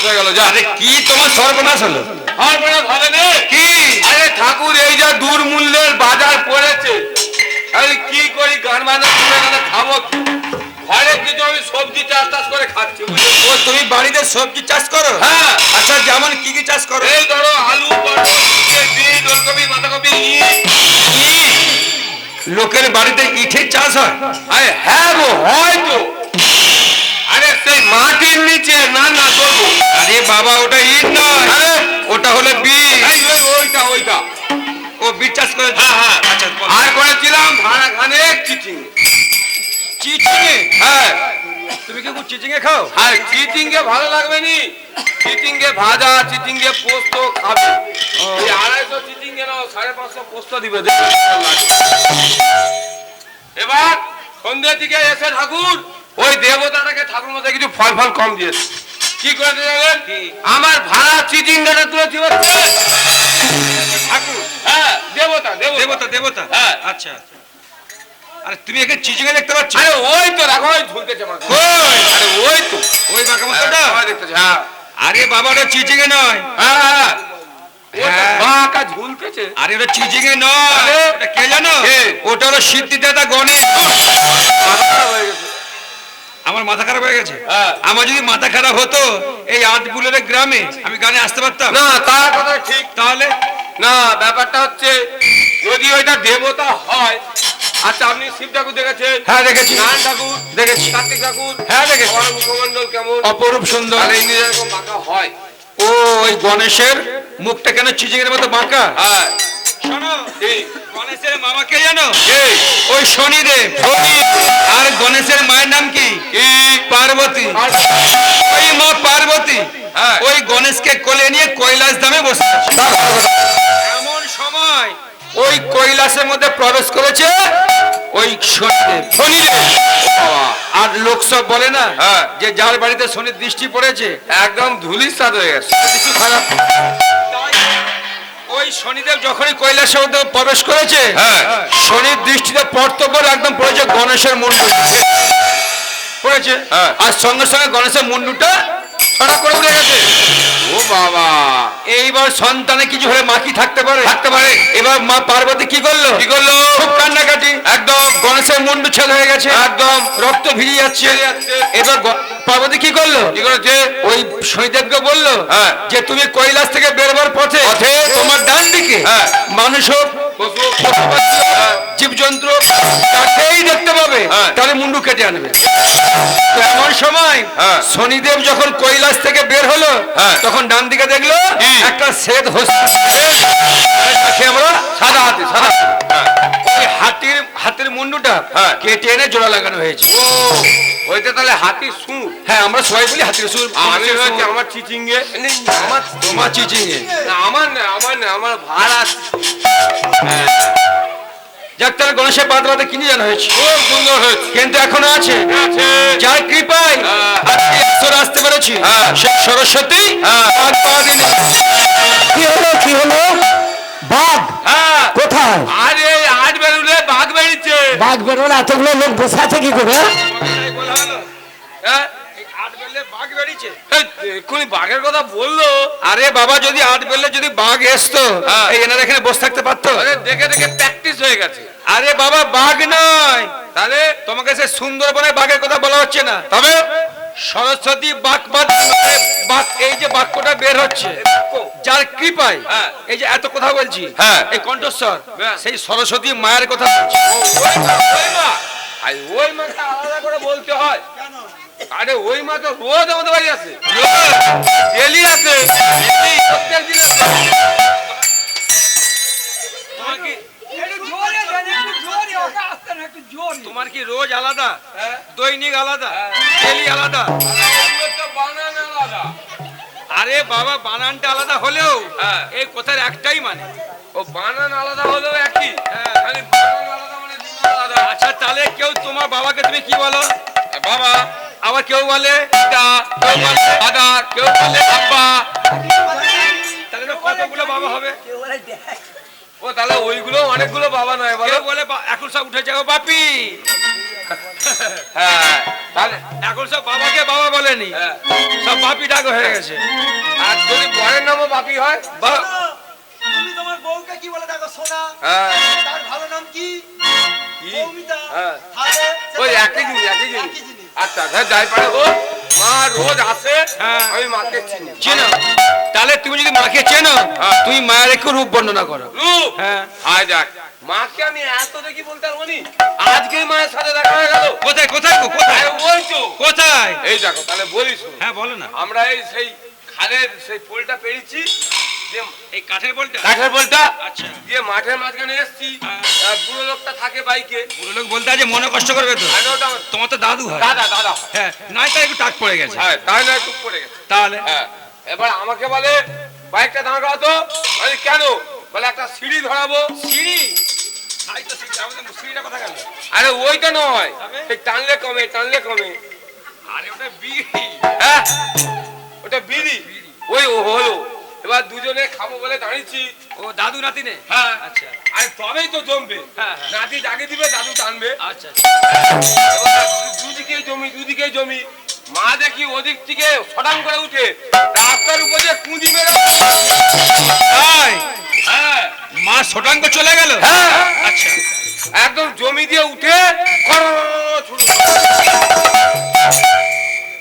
হয়ে গেল। যা। আরে কি তোমার সর্বনাশ হলো? সর্বনাশ হবে না কি? আরে ঠাকুর, এই যা দুর্মূল্যের বাজার পড়েছে, আমি কি করি? গান বাজনা শুনে গেলে খাবো কি? ঘরে কিছু আমি সবজি চাষ করে খাচ্ছি। ও তুমি বাড়িতে সবজি চাষ করো? হ্যাঁ। আচ্ছা, যেমন কি কি চাষ করো? এই ধরো আলু, পটল, বিট, ওলকপি, বাঁধাকপি, লোকের বাড়িতে ইটের চাষ হয়? আরে হ্যাঁ গো, হয়তো। আরে সেই মাটির নিচে না না করবো। আরে বাবা, ওটা ইট নয়, আরে ওটা হলো বীজ। ওইটা ওইটা ও বীজ চাষ করে? হ্যাঁ হ্যাঁ। আচ্ছা, আর করেছিলাম ভাড়া খানে চিচিং। চিচিঙে? হ্যাঁ। তুমি কি চিচিঙে খাও? আর চিচিংকে ভালো লাগবে নি? চিচিংকে ভাজা, চিচিংকে পোস্ত খাবে। এই 250 চিচিংকে নাও, 550 পোস্ত দিবে। দেখবে কেমন লাগে। এবার সন্ধ্যের দিকে এসে ঠাকুর ওই দেবতাটাকে ঠাকুর মধ্যে কিছু ফল ফল কম দিয়েছে। কি করেছে জানেন? আমার ভাড়া চিচিংটা তুলেছি হচ্ছে ঠাকুর। হ্যাঁ, দেবতা দেবতা দেবতা দেবতা। হ্যাঁ। আচ্ছা, আরে তুমি একে চিচিঙে দেখতে পাচ্ছ? আরে ওই তো দেখো, ওই ঝুলতেছে আমার। আরে ওই তো ওই বাঁকা মতোটা? হ্যাঁ, দেখতেছে। হ্যাঁ আরে বাবা, ওটা চিচিঙে নয়। হ্যাঁ হ্যাঁ, হ্যাঁ। বাঁকা ঝুলতেছে। আরে ওটা চিচিঙে নয়। আরে? ওটা কে জানো? কে? ওটা হলো সিদ্ধিদাতা গণেশ। মাথা হয়ে গেছে। আমার মাথা খারাপ হয়ে গেছে? হ্যাঁ। আমার যদি মাথা খারাপ হতো, এই আটগুলের গ্রামে আমি গানে আসতে পারতাম না, তার কথা ঠিক। তাহলে? না, ব্যাপারটা হচ্ছে যদি ওইটা দেবতা হয়। আচ্ছা, আপনি শিব ঠাকুর দেখেছেন? হ্যাঁ, দেখেছি। নারায়ণ ঠাকুর দেখেছি। কার্তিক ঠাকুর? হ্যাঁ, দেখেছি। আমার মুখমণ্ডল কেমন? অপরূপ সুন্দর। তাহলে ইনি এরকম বাঁকা হয়। ও, ওই গণেশের মুখটা কেন চিচিঙের মতো বাঁকা? হ্যাঁ। শোনো, এই গণেশের মামা কে জানো? এই ওই শনিদেব। আর গণেশের মায়ের নাম কি? পার্বতী। ওই মা পার্বতী হ্যাঁ। ওই গণেশকে কোলে নিয়ে কৈলাস ধামে বসে আছে। এমন সময় ওই কৈলাসের মধ্যে প্রবেশ করেছে ওই শনিদেব। আর লোক সব বলে না হ্যাঁ। যে যার বাড়িতে শনির দৃষ্টি পড়েছে একদম ধুলির সাথ হয়ে গেছে। কিছু খারাপ। ওই শনিদেব যখনই কৈলাসের মধ্যে প্রবেশ করেছে, হ্যাঁ। শনির দৃষ্টিতে পড়তে পর একদম পড়েছে গণেশের মুন্ডু পড়েছে। হ্যাঁ। আর সঙ্গে সঙ্গে গণেশের মুন্ডুটা ছড়া করে উড়ে গেছে। ও বাবা! এইবার সন্তানে কিছু হলে মা কি থাকতে পারে? থাকতে পারে। এবার মা পার্বতী কি করলো? কি করলো? খুব কান্নাকাটি। একদম গণেশের মুন্ডু ছেদ হয়ে গেছে, একদম রক্ত ভিড়িয়ে যাচ্ছে। এবার পার্বতী কি করলো? কি করেছে? ওই শনিদেবকে বললো হ্যাঁ। যে তুমি কৈলাস থেকে বেরোবার পথে তোমার ডান দিকে হ্যাঁ। মানুষ হোক, পশু, জীবজন্তু তাকেই দেখতে পাবে, হ্যাঁ। তাহলে মুন্ডু কেটে আনবে। তো এমন সময় হ্যাঁ। শনিদেব যখন কৈলাস থেকে বের হলো, হ্যাঁ। তখন ডান দিকে দেখলো কি? একটা শ্বেত হস্তি, যাকে আমরা সাদা হাতি, সাদা হাতি। ওই হাতির মুন্ডুটা হ্যাঁ। কেটে এনে জোড়া লাগানো হয়েছে। ও ওইটা তাহলে হাতির সুর। হ্যাঁ, আমরা সবাই বলি হাতির সুর। আমি হচ্ছে আমার চিচিংয়ে, আমার তোমার চিচিঙে। না, আমার না, আমার না, আমার ভাড়া। যাক, তাহলে গণেশের পাত্রাতে কিনে জানা হয়েছে, খুব সুন্দর হয়েছে। কিন্তু এখনো আছে। আছে। যার কৃপায় হ্যাঁ। আজকে ঈশ্বর আসতে পেরেছি, হ্যাঁ। সে সরস্বতী হ্যাঁ। আর পা দিলে। কি হলো কি হলো? বাঘ হ্যাঁ। কোথায়? আরে আজ বেরুলে বাঘ বেরিয়েছে। বাঘ বেরোলে এতগুলো লোক বসে আছে কি করে? হ্যাঁ? এই আট বেলে বাঘ বেরিয়েছে। এই, এক্ষুনি বাঘের কথা বললো। আরে বাবা, যদি আট বেলে যদি বাঘ এসতো, হ্যাঁ। এই এনারা এখানে বসে থাকতে পারতো? আরে দেখে দেখে প্র্যাকটিস হয়ে গেছে। আরে বাবা, বাঘ নয়, তাহলে তোমাকে সে সুন্দরবনের বাঘের কথা বলা হচ্ছে না। তবে সরস্বতী বাঘ বাঘ, এই যে বাক্যটা বের হচ্ছে, যার কৃপায় হ্যাঁ। এই যে এত কথা বলছি, হ্যাঁ। এই কণ্ঠস্বর, হ্যাঁ। সেই সরস্বতী মায়ের কথা বলছি। ওই মা, আর ওই মাকে আলাদা করে বলতে হয়। আরে ওই মা তো রোজ আমাদের বাড়ি আছে, ডেলি আছে, প্রত্যেকদিন আছে। তোমার কি রোজ আলাদা, হ্যাঁ। দৈনিক আলাদা, ডেলি আলাদা? এগুলো তো বানান আলাদা। আরে বাবা, বানানটা আলাদা হলেও হ্যাঁ। এই কথার একটাই মানে। ও বানান আলাদা হলেও একই। হ্যাঁ। খালি বানান আলাদা মানে দুটো আলাদা। আচ্ছা, তাহলে কেউ তোমার বাবাকে তুমি কি বলো? বাবা, আবার কেউ বলে পিতা, কেউ বলে দাদা, কেউ বলে আব্বা। তাহলে তো কতগুলো বাবা হবে? ও তাহলে ওইগুলো অনেকগুলো বাবা নয় বলো। কেউ বলে এখন সব উঠে যাও বাপি, হ্যাঁ তাহলে এখন সব বাবাকে বাবা বলেনি, হ্যাঁ। সব বাপি ডাক হয়ে গেছে। আর যদি পরের নামও বাপি হয় বা- তুমি তোমার বউকে কি বলে ডাকো সোনা? হ্যাঁ তার ভালো নাম কি? কি? মৌমিতা। হ্যাঁ। তাহলে ওই সেটা- একই জিনিস একই জিনিস একই জিনিস। আচ্ছা যাই পারে হোক মা রোজ আসে হ্যাঁ। আমি মাকে চিনি চেনো? তাহলে তুমি যদি মাকে চেনো, হ্যাঁ। তুমি মায়ের একটু রূপ বর্ণনা করো। রূপ হ্যাঁ। আয় যাক মাকে আমি এত দেখি বলতে পারবো নি আজকে মায়ের সাথে দেখা হয়ে গেল কোথায় কোথায় গো, কোথায় আরে ওই তো কোথায়? এই দেখো তাহলে বলিস হ্যাঁ বলো না। আমরা এই সেই খালের সেই পোলটা পেয়েছি যে এই কাঠের বলটা? কাঠের পোলটা আচ্ছা। দিয়ে মাঠের মাঝখানে এসছি হ্যাঁ। আর বুড়ো লোকটা থাকে বাইকে বুড়ো লোক বলতে আছে মনে কষ্ট করবে তো। আর ওটা আমার তোমার তো দাদু হয়। দাদা দাদা হয়। হ্যাঁ, নাই তার একটু টাক পড়ে গেছে। হ্যাঁ তাই না একটু পড়ে গেছে তাহলে হ্যাঁ এবার আমাকে বলে বাইকটা দাঁড় করাতো আমি কেন বলে একটা সিঁড়ি ধরাবো সিঁড়ি? তাই তো সিঁড়ি, আমাদের সিঁড়িটা কোথায় গেল? আরে ওইটা নয় তবে? সেই টানলে কমে টানলে কমে আরে ওটা বিড়ি। হ্যাঁ ওটা বিড়ি ওই ও হলো এবার দুজনে খাবো বলে দাঁড়িয়েছি ও দাদু নাতি নে? হ্যাঁ আচ্ছা আরে তবেই তো জমবে হ্যাঁ, হ্যাঁ। নাতি জাগে দিবে দাদু টানবে আচ্ছা। এবার দুদিকেই জমি মা দেখি ওদিক থেকে ছটাং করে উঠে রাস্তার উপর দিয়ে কুঁদি মেরে তাই হ্যাঁ মা শটাঙ্গ চলে গেল? হ্যাঁ আচ্ছা। একদম জমি দিয়ে উঠে করো ছুটে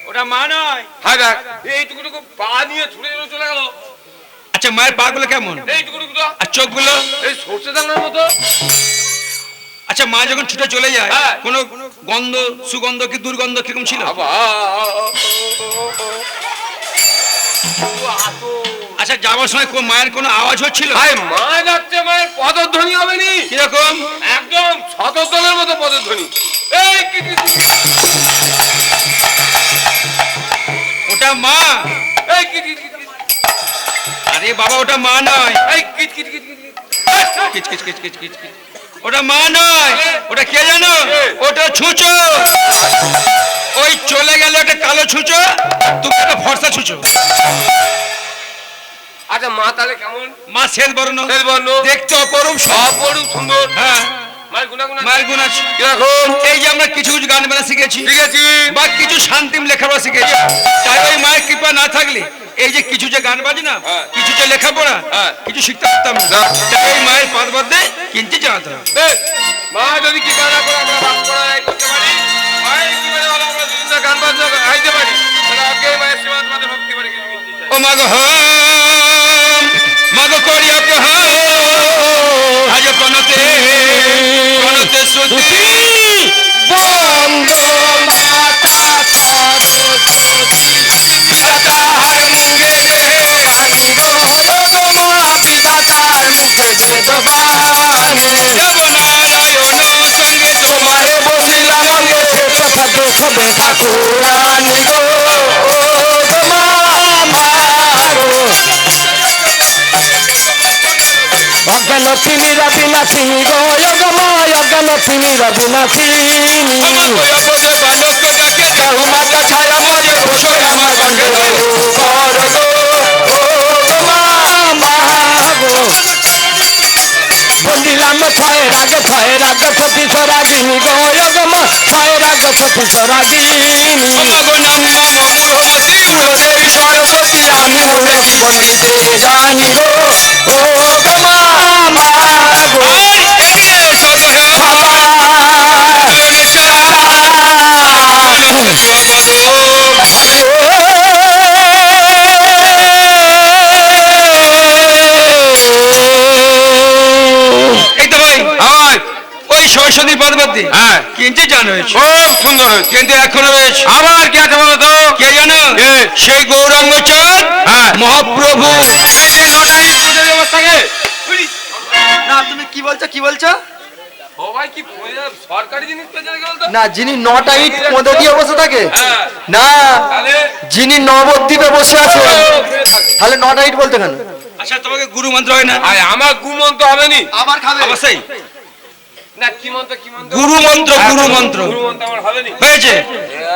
ওটা মা নয়। হ্যাঁ দেখ এইটুকুটুকু পা নিয়ে ছুটে চলে গেল আচ্ছা, মায়ের পা গুলো কেমন? এইটুকুটুকু তো আর চোখগুলো? এই সর্ষে দানার মতো আচ্ছা, মা যখন ছুটে চলে যায় হ্যাঁ। কোনো গন্ধ সুগন্ধ কি দুর্গন্ধ কিরকম ছিল? বাবা আচ্ছা, যাওয়ার সময় মায়ের কোনো আওয়াজ হচ্ছিল? ভাই মা যাচ্ছে মায়ের পদধ্বনি হবে নি কিরকম? একদম শতদলের মতো পদধ্বনি এই ওটা মা? এই কিট কিট কিট কিট। আরে বাবা, ওটা মা নয়। এই কিট কিট কিট কিট কিট। কিচ কিচ কিচ কিচ কিচ কিচ। ওটা মা নয়, ওটা কে জানো? কে? ওটা ছুঁচো। ওই চলে গেল একটা কালো ছুঁচো, তুমি একটা ফর্সা ছুঁচো। আচ্ছা মা তাহলে কেমন মা শেষ বর্ণ, তেল বর্ণ দেখতে অপরূপ সব। অপরূপ সুন্দর হ্যাঁ, মায়ের গুণাগুণ মায়ের গুণ আছে। কিরকম এই যে আমরা কিছু কিছু গান বাজনা শিখেছি ঠিক আছে বা কিছু শান্তিম লেখাপড়া শিখেছি, তাই ওই মায়ের কৃপা না থাকলে এই যে কিছু যে গান বাজনা, হ্যাঁ। কিছু যে লেখাপড়া, হ্যাঁ। কিছু শিখতে পারতাম না। না। তাই এই মায়ের পাদ বাদে কিঞ্চিত জানাতে হবে। মা যদি কি বাধা করে আমরা বাদ করা করতে পারি মায়ের কি বাধা হলো আমরা যদি না গান বাজনা গাইতে পারি তাহলে আগে মায়ের সেবা তোমাদের ভক্তি পারি কিছু বলতে চাই ও মাগো মাগো করি অপহার আজ প্রণতে প্রণতে শ্রুতি বন্ধ মাতা তাহার মুখে বিধাতার মুখে বেদবাণী দেবনারায়ণ সঙ্গে তোমার তোমারে বসিলাম গেছে কথা দেখবে ঠাকুরানী গো অজ্ঞান তিমিরা বিনাশিনী গো অগময় অজ্ঞান তিমিরা বিনাশিনী বসে বালক ডাকে কেউ মাতা ছায়া মরে বসে আমার বান্ধব বলিলাম ছয়ের আগে সতী সরাগিনী গো অগম ছয়ের আগে সতী সরাগিনী মাগো নাম্বা মামুর হাসি উড়ে সরস্বতী আমি উড়েছি পণ্ডিতে জানি গো ও মা গো এই তো ভাই আমার ওই সরস্বতী পর্বতী হ্যাঁ কিন্তু জানো হয়েছে, খুব সুন্দর হয়েছে কিন্তু এখনো রয়েছে। আবার কি আছে বলো তো কে জানো? কে? সেই গৌরাঙ্গ চাঁদ হ্যাঁ। মহাপ্রভু। এই যে নটাই পূজা ব্যবস্থাকে না তুমি কি বলছো? সবাই কি সরকারি জিনিস পেয়ে গেল তো না, যিনি 9টা ইট মধ্যে দিয়ে বসে থাকে, হ্যাঁ না তাহলে যিনি নবদ্বীপে বসে আছে তাহলে 9টা ইট বলতে কেন? আচ্ছা, তোমাকে গুরু মন্ত্র হয় না? আরে আমার গুমন্ত হবে নি আবার খাবে? অবশ্যই না কি মন্ত্র কি মন্ত্র গুরু মন্ত্র, গুরু মন্ত্র গুরু মন্ত্র আমার হবে নি হয়েছে।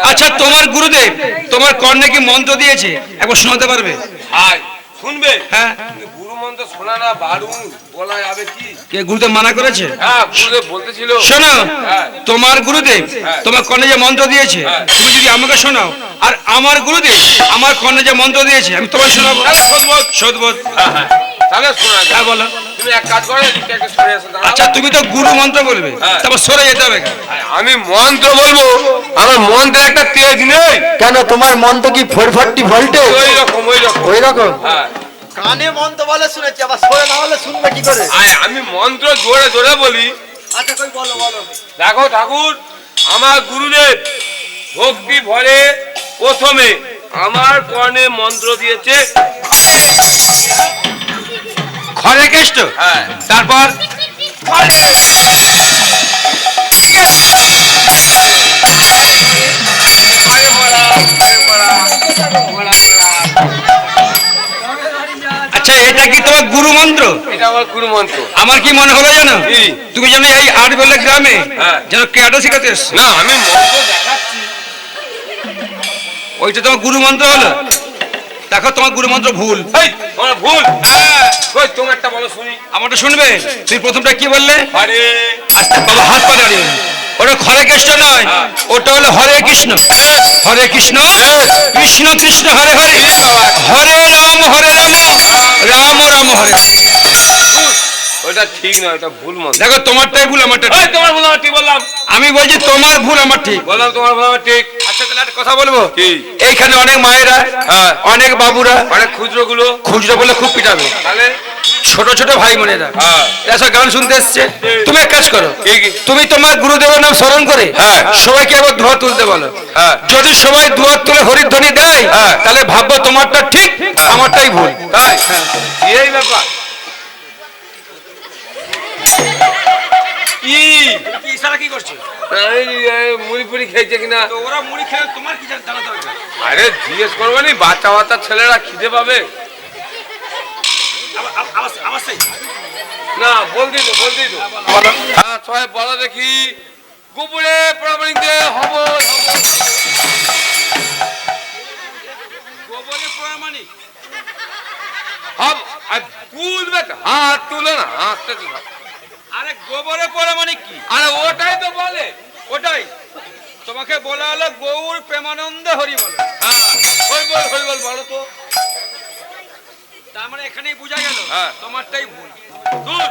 আচ্ছা, তোমার গুরুদেব তোমার কর্ণে কি মন্ত্র দিয়েছে একবার শোনাতে পারবে? হাই শুনবে হ্যাঁ কিন্তু গুরু মন্ত্র শোনা না বারুন বলা যাবে কি? কে গুরুদেব মানা করেছে? হ্যাঁ গুরুদেব বলতেছিল। শোনো হ্যাঁ। তোমার গুরুদেব হ্যাঁ। তোমার কর্ণে যে মন্ত্র দিয়েছে হ্যাঁ। তুমি যদি আমাকে শোনাও, আর আমার গুরুদেব আমার কর্ণে যে মন্ত্র দিয়েছে আমি তোমায় শোনাবো। তাহলে শোধবোধ। শোধবোধ। তাহলে শোনা যায়। হ্যাঁ বলো। তুমি এক কাজ করো, এদিকটা একটু সরে এসো, দাঁড়াও। আচ্ছা তুমি তো গুরু মন্ত্র বলবে, হ্যাঁ। তারপর সরে যেতে হবে কেন? আমি মন্ত্র বলবো, আমার মন্ত্রে একটা তেজ নেই। কেন তোমার মন তো কি 440 ভোল্টে? ওই রকম ওই রকম। ওই রকম? হ্যাঁ কানে মন্ত্র বলে শুনেছি, আবার সরে না হলে শুনবে কি করে? আমি মন্ত্র জোরে জোরে বলি। আচ্ছা কই বলো বলো। দেখো ঠাকুর, আমার গুরুদেব ভক্তি ভরে প্রথমে আমার কর্ণে মন্ত্র দিয়েছে হরে কৃষ্ণ। হ্যাঁ তারপর আরে বড়া, আরে বড়া, বড়া, বড়া। আচ্ছা এটা কি তোমার গুরু মন্ত্র? এটা আমার গুরু মন্ত্র। আমার কি মনে হলো জানো, কি? তুমি যেন এই আটবেলা গ্রামে হ্যাঁ। যেন ক্যাডো শিখাতে এসছো। না আমি মন্ত্র দেখাচ্ছি। ওইটা তোমার গুরু মন্ত্র হলো? দেখো তোমার গুরু মন্ত্র ভুল। এই তোমার ভুল। কই তোমার একটা বলো শুনি। আমারটা শুনবে? তুমি প্রথমটা কি বললে? আরে আচ্ছা বাবা হাত পা দাঁড়িয়ে, ওটা হরে কৃষ্ণ নয়, হ্যাঁ। ওটা হলো হরে কৃষ্ণ। হরে কৃষ্ণ কৃষ্ণ কৃষ্ণ হরে হরে, হরে রাম রাম রাম হরে। ওটা ঠিক নয়, ওটা ভুল মন্ত্র। দেখো তোমারটাই ভুল আমারটা এই ঠিক। তোমার ভুল আমার ঠিক বললাম। আমি বলছি তোমার ভুল আমার ঠিক। বললাম তোমার ভুল আমার ঠিক। আচ্ছা তাহলে একটা কথা বলবো, কি? এইখানে অনেক মায়েরা হ্যাঁ। অনেক বাবুরা অনেক খুচরো গুলো খুচরো বলে খুব পিটাবে, তাহলে ছোট ছোট ভাই বোনেরা হ্যাঁ। এসব গান শুনতে এসছে। তুমি এক কাজ করো, কি কি? তুমি তোমার গুরুদেবের নাম স্মরণ করে হ্যাঁ। সবাইকে এবার ধোয়া তুলতে বলো। হ্যাঁ। যদি সবাই ধোয়া তুলে হরিধ্বনি দেয় হ্যাঁ। তাহলে ভাববো তোমারটা ঠিক আমারটাই ভুল। তাই এই ব্যাপার কি? কি ইশারা কি করছে? এই মুড়ি পুরি খেয়েছে কিনা? তো ওরা মুড়ি খেয়ে তোমার কি জানাতে হবে? আরে জিজ্ঞেস করবো নি, বাচ্চা বাচ্চা ছেলেরা খিদে পাবে না? বলতেই তো বলতেই তো। হ্যাঁ সবাই বলো দেখি। গোবরে প্রামাণিকদের হব গোবরে প্রামাণিক হব। আর তুলবে তো, হাত তুলে না, হাতটা তো। আরে গোবরে প্রামাণিক কি? আরে ওটাই তো বলে। ওটাই তোমাকে বলা হলো গৌর প্রেমানন্দ হরি বলে। হ্যাঁ হই বল বলো তো। তার মানে এখানেই বোঝা গেল হ্যাঁ। তোমারটাই ভুল। দূর,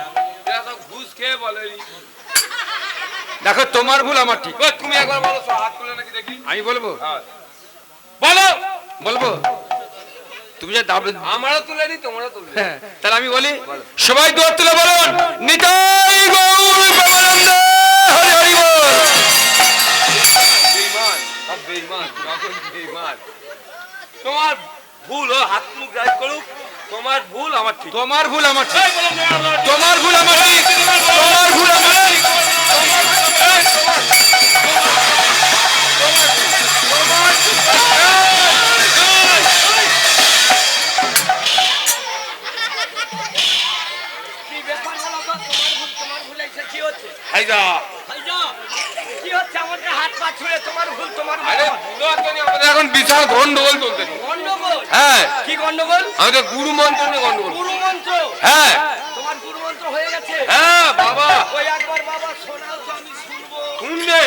এরা সব ঘুষ খেয়ে বলে। দেখো তোমার ভুল আমার ঠিক। ওই তুমি একবার বলো তো, হাত তুলে নাকি দেখি। আমি বলবো হ্যাঁ বলো। বলবো তুমি যে দাবি, আমারও তুলে নি, তোমারও তুলে। হ্যাঁ, তাহলে আমি বলি সবাই দুয়ার তুলে বলুন নিতাই গৌর প্রেমানন্দ হরি হরি বল। বেঈমান, সব বেঈমান, সকল বেঈমান। তোমার ভুল, ও হাত মুখ যাই করুক, তোমার ভুল আমার ঠিক। তোমার ভুল আমার ঠিক। এই বলো, তোমার ভুল। তোমার ভুল আমার ঠিক। তোমার ভুল আমার ঠিক। এই যা। কি হচ্ছে আমাকে হাত পা ছুঁড়ে তোমার ভুল তোমার ভুল? আরে ভুল হচ্ছে না, আমাদের এখন বিশাল গন্ডগোল চলছে। গন্ডগোল? হ্যাঁ কি গন্ডগোল? আমাদের গুরু মন্ত্র নিয়ে গন্ডগোল। গুরু মন্ত্র? হ্যাঁ তোমার গুরু মন্ত্র হয়ে গেছে? হ্যাঁ বাবা ওই একবার বাবা শোনাও তো আমি শুনবো। শুনবে।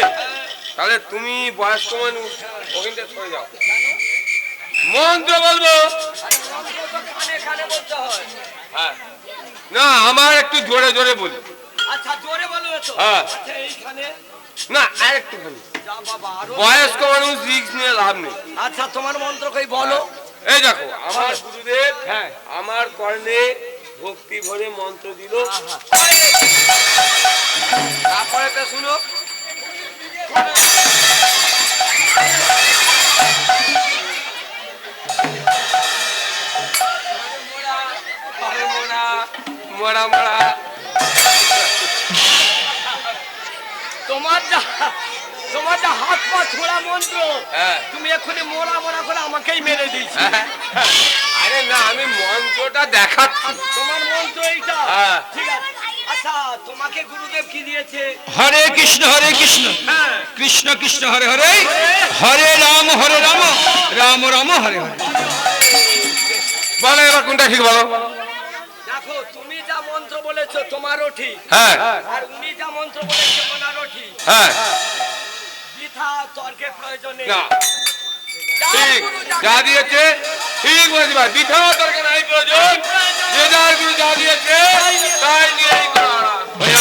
তাহলে তুমি বয়স্ক মানুষ, ওখানটা সরে যাও। মন্ত্র বলবো। মন্ত্র তো কানে কানে বলতে হয়। হ্যাঁ না, আমার একটু জোরে জোরে বলি। আচ্ছা জোরে বলো তো। হ্যাঁ। আচ্ছা এইখানে না আর একটু বলি। যা বাবা আরো। বয়স্ক মানুষ রিস্ক নিয়ে লাভ নেই। আচ্ছা তোমার মন্ত্র কই বলো। এই দেখো, আমার গুরুদেব হ্যাঁ। আমার কর্ণে ভক্তি ভরে মন্ত্র দিল। তারপরে একটা শুনো। মোড়া মোড়া তোমার যা হাত পা ছোড়া মন্ত্র, হ্যাঁ। তুমি এক্ষুনি মোড়া মোড়া করে আমাকেই মেরে দিয়েছি। আরে না, আমি মন্ত্রটা দেখাচ্ছি। তোমার মন্ত্র এইটা? হ্যাঁ। ঠিক আছে। আচ্ছা তোমাকে গুরুদেব কি দিয়েছে? হরে কৃষ্ণ হ্যাঁ। কৃষ্ণ কৃষ্ণ হরে হরে, হরে রাম রাম রাম হরে হরে। বলো এবার কোনটা ঠিক বলো। দেখো তুমি যা মন্ত্র বলেছো তোমারও ঠিক, হ্যাঁ আর উনি যা মন্ত্র বলেছে ওনারও ঠিক। হ্যাঁ বৃথা তর্কের প্রয়োজন নেই। না যা ঠিক গুরু যা যা দিয়েছে ঠিক বলেছি ভাই, বিঠা দরকার নাই প্রয়োজন, যে যার গুরু যা দিয়েছে তাই নিয়েই করা। ওই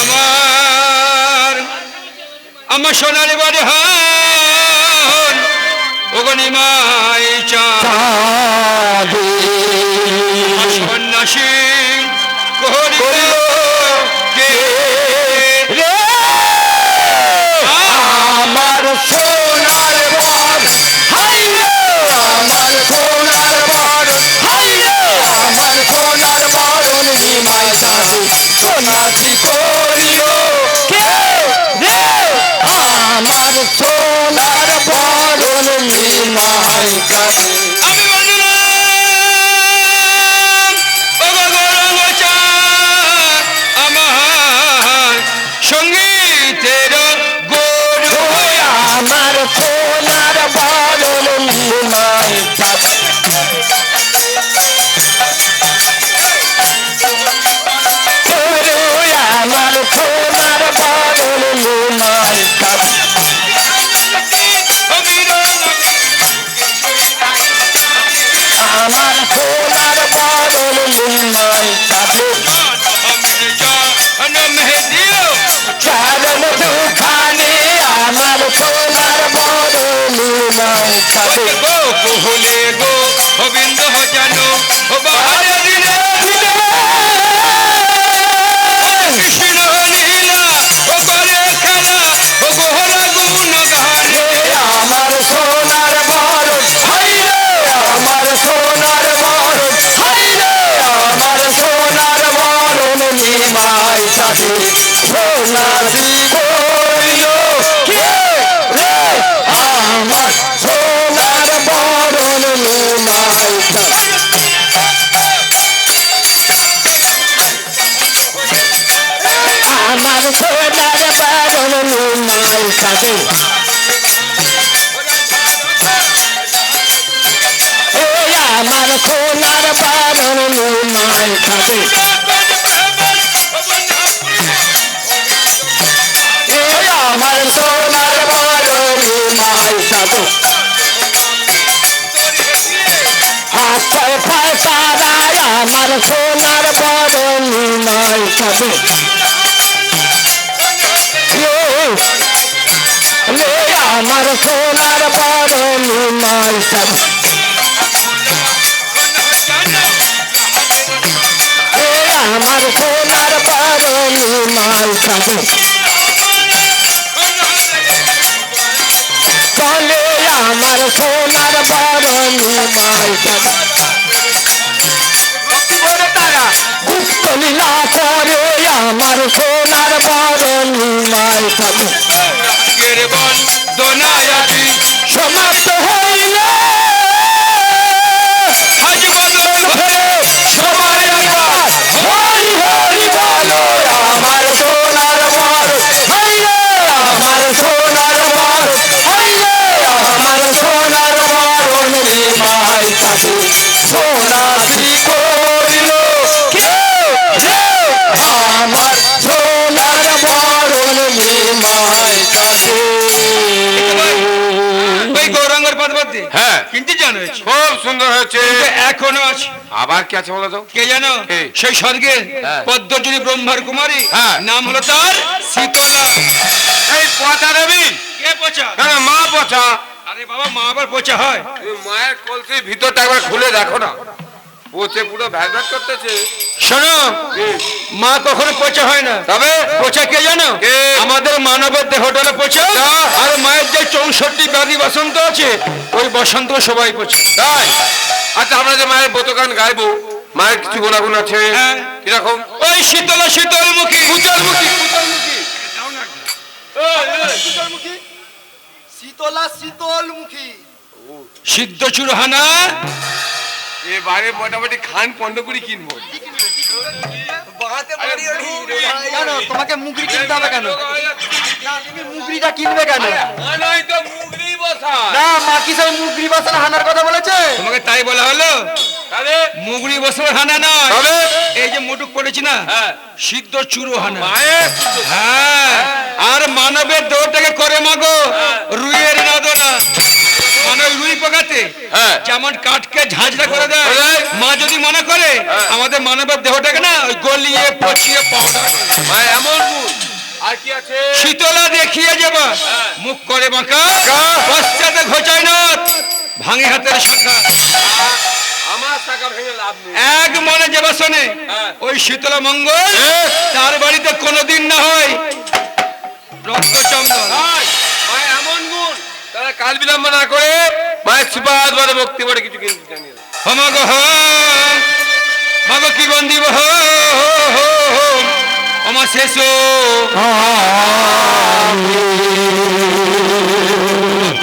আমার সোনার বাড়ি হান ওগনি মাই চাঁদ সন্ন্যাসী করিল কে রে আমার সোনার বর হাই রে আমার সোনার বর হাই রে আমার সোনার বরণ নিমাই সাধু সোনাটি করিল কে রে আমার সোনার বরণ নিমাই সাধু আমি বললাম ওগো গৌরাঙ্গ চাঁদ আমার সঙ্গীতের গরু আমার সোনার বরণ নিমাই সাধু আমার সোনার বরণ নিমাই সাধু আমার সোনার বরণ নিমাই সাধু চরণ দুখানে আমার সোনার বরণ নিমাই সাধু হলে গো গোবিন্দ জানো ও বাহারে দিলে কৃষ্ণ লীলা ও করে খেলা ও গোহরা গুণ গানে আমার সোনার বরণ হাই রে আমার সোনার বরণ হাই রে আমার সোনার বরণ নিমাই সাধু সোনারি করিল কে রে আমার সোনার বরণ নিমাই সাধু আমার সোনার বরণ নিমাই সাধু আমার সোনার বরণ নিমাই সাধু আমার সোনার বরণ নিমাই সাধু হাত পায় তারায় আমার সোনার বরণ নিমাই সাধু আমার সোনার বরণ নিমাই সাধু আমার সোনার বরণ নিমাই সাধু চলে আমার সোনার বরণ নিমাই সাধু গুপ্ত লীলা করে আমার সোনার বরণ নিমাই সাধু দোনায়াতি সমাপ্ত হইল আজ বদন সবাই একবার হরি হরি বলো আমার সোনার বরণ হাই রে আমার সোনার বরণ হাই রে আমার সোনার বরণ নিমাই সাধু সোনারি করিল কে রে আমার সোনার বরণ নিমাই সাধু ওই গৌরাঙ্গর পদবর্তী হ্যাঁ কিন্তু জানো খুব সুন্দর হয়েছে। এখনো আছে আবার কি আছে বলো তো? কে জানো কে? সেই স্বর্গের হ্যাঁ। পদ্মজনী ব্রহ্মার কুমারী হ্যাঁ। নাম হলো তার শীতলা। এই পচা দেবী কে পচা? হ্যাঁ মা পচা। আরে বাবা মা আবার পচা হয়? তুমি মায়ের কলসির ভিতরটা একবার খুলে দেখো না, পচে পুরো ভ্যাট ভ্যাট করতেছে। শোনো মা কখনো পচা হয় না। তবে পচা কে জানো? কে? আমাদের মানবের দেহটা হলো পচা, না। আর মায়ের যে 64 ব্যাধি বসন্ত আছে ওই বসন্ত সবাই পচা। তাই? আচ্ছা আমরা যে মায়ের ব্রতগান গাইবো, মায়ের কিছু গুণাগুণ আছে হ্যাঁ। কিরকম? ওই শীতলা শীতলমুখী উজ্জ্বলমুখী উজ্জ্বলমুখী শীতলা শীতলমুখী সিদ্ধ চুরহানা এবারে মোটামুটি খান 15 কুড়ি কিনবো। কেন তোমাকে মুগরি কিনতে হবে কেন? তুমি মুগরিটা কিনবে কেন? নয় তো মুগরি বসা। না মা কি সেই মুগরি বাসন হানার কথা বলেছে? তোমাকে তাই বলা হলো? তাহলে মুগরি বসে হানা নয়, তবে এই যে মুটুক পড়েছি না, হ্যাঁ সিদ্ধ চুরো হানা। মায়ের হ্যাঁ, আর মানবের দেহটাকে করে মাগো রুইয়ের নদনা। মানে ওই রুই পোকাতে হ্যাঁ। যেমন কাঠকে ঝাঁঝরা করে দেয়, করে দেয়। মা যদি মনে করে আমাদের মানবের দেহটাকে না ওই গলিয়ে পচিয়ে পাউডার মায়ের এমন গুণ। আর কি আছে? শীতলা দেখিয়ে যাবা, মুখ করে বাঁকা, পশ্চাতে ঘোচায় না, ভাঙে হাতের শাখা। আমার টাকা ভেঙে লাভ নেই। এক মনে যাবা শোনে হ্যাঁ। ওই শীতলা মঙ্গল হ্যাঁ। তার বাড়িতে কোনোদিন না হয় রক্তচন্দন। তাই, মায়ের এমন গুণ, তারা কাল বিলম্ব না করে মায়ের সুপাত বলে ভক্তি বলে কিছু কিনতে জানিয়ে দাও। হমাগ মাগো কি বন্দিব আমার শেষ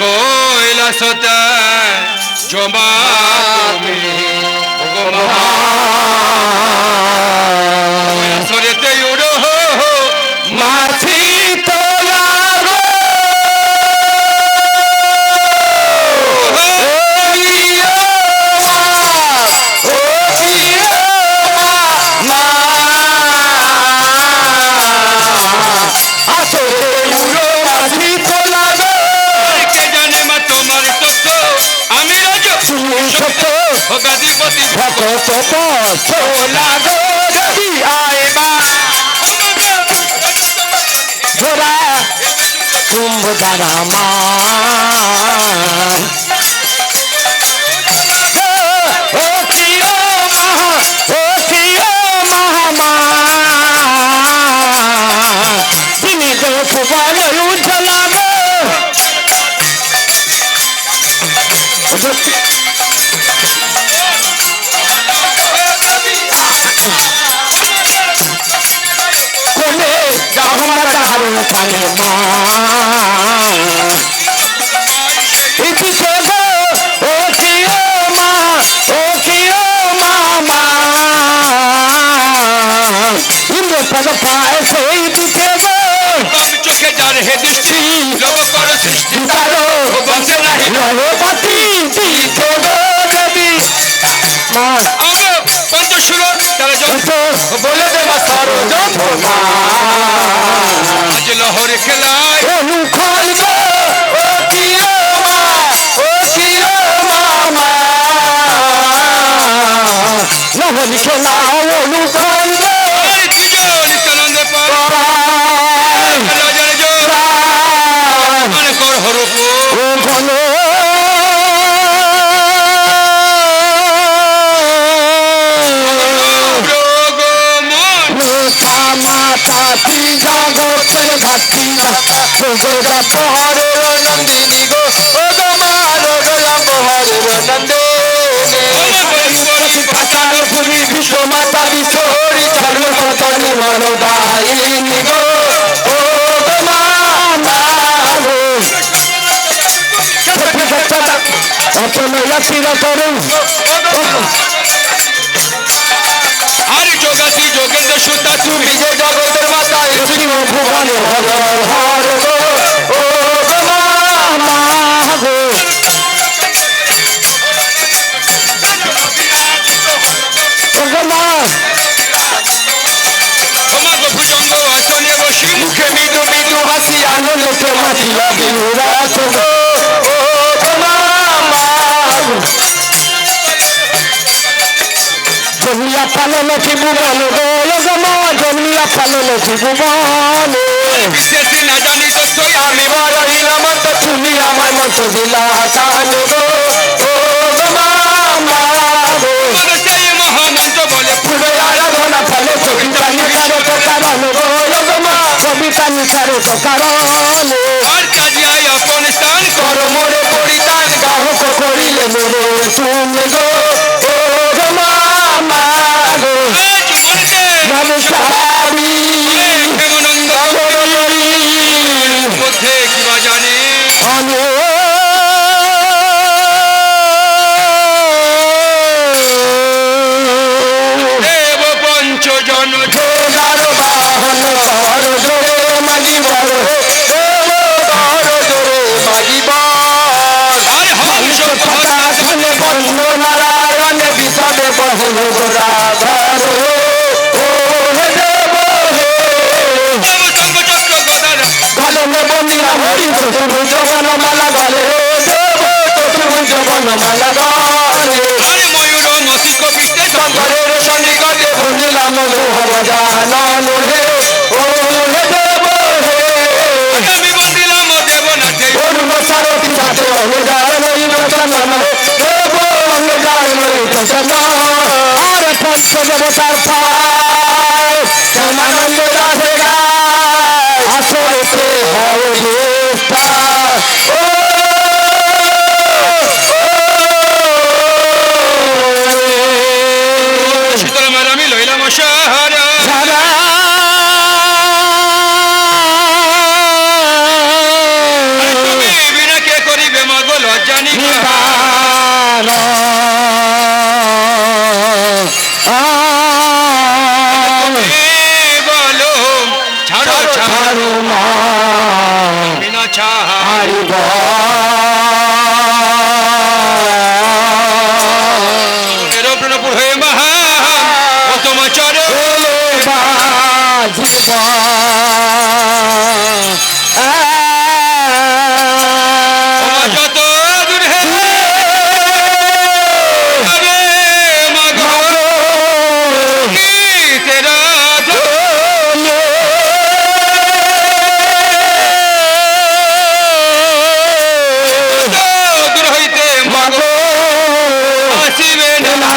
কৈলাসতা জমা সরেতে উড়ো মাছি তোলা গো কে জানে মা তোমার তত্ত্ব, আমি রাজ গাদিপতি কুম্ভ দ্বারা মা ও কিও মহা ও কিও মহামা তিনি দেখবার উজ্জ্বলা গো কোনে আমার তাহার কানে মা ইতিকে গো ও কিও মা ও কিও মামা ইন্দ্র পদ পায় সেই দিকে গো চোখে যার হে দৃষ্টি লোভ কর সৃষ্টি তারো বংশে নাহি রঘুপতি দিকে গো দেবী মা আমরা পঞ্চশুর তারা যত বলে দেবা সরজমা আজ লহরে খেলায় অনুক্ষণ গো ও কিও মা ও কিও মামা নহন খেলা অনুক্ষণ গো নিত্যানন্দে পর রাজার জোর মানে কর হরপ ও ঘন মাতা জগতের ঘাটি পহরের নন্দিনী গো ও গো মা পহরের নন্দিনী পাতানো পুরী বিশ্ব মাতা বিশ্বহরি চর্ম কতন মনোদায়িনী গো ও গো মা গো আর যোগাসী যোগেন্দ্র সুতা তুমি যে জগতের মাতা ভুবনে হর গো ও গো মা গো তোমাকে ভুজঙ্গ আসনে বসি মুখে মৃদু মৃদু হাসি আনন্দে মাতিয়া বিহুরাস গো ও গো মা গো জমিয়া পালন ত্রিভুবন গো গো মা জমিয়া পালন ত্রিভুবন বিশেষ না জানি তত্ত্বই আমি বড় ইলাম তো তুমি আমার মতো দিলা কান গো ও গো মা গো সেই মহামন্ত্র বলে পুরো আরাধনা ফলে কবিতা নিকারে তো কারণ গো গো মা কবিতা নিকারে তো কারণ আর কাজিয়ায় আপন স্থান কর মোরে পরিতান গাহক করিলে মোরে শুনে গো ও গো মা গো নমস্কারি হেমনন্দ মধ্যে কিবা জানে দেব পঞ্চজন জোগার বাহন কর জোরে মাগিবর জোরে মাগিবর আর হংস কথা শুনে বন্ধ নারায়ণ বিষদে হলো গোরা ধরো ও হে দেব হে চক্র গদারা গলে নেব নীলাম্বরী চতুর্ভুজ বনমালা গলে দেব চতুর্ভুজ বনমালা গলে আরে ময়ূর মস্তিষ্ক বিদ্যে শঙ্করের সন্নিকটে বুঝিলাম গজানন হে ও হে দেব হে আমি বন্দিলাম দেবনাথে পূর্ণ সারথি সাথে অনুদানই বচনন দেব অনুদানই বচনন আর পঞ্চ দেবতার পায় সমানন্দ দাসে গায় আসরেতে হয় নিষ্ঠা ও শীতল মারামি লইলাম সাহারা সারা তুমি বিনা কে করিবে মাগো লজ্জা নিবা বলো ছাড়ো ছাড়ো বিনা ছাড়ি প্রণপুর হয়ে মহা ও তোমার চরণ যত দূর হে যাবে মাগো কি তেরা দূর হইতে মাগো আসিবে না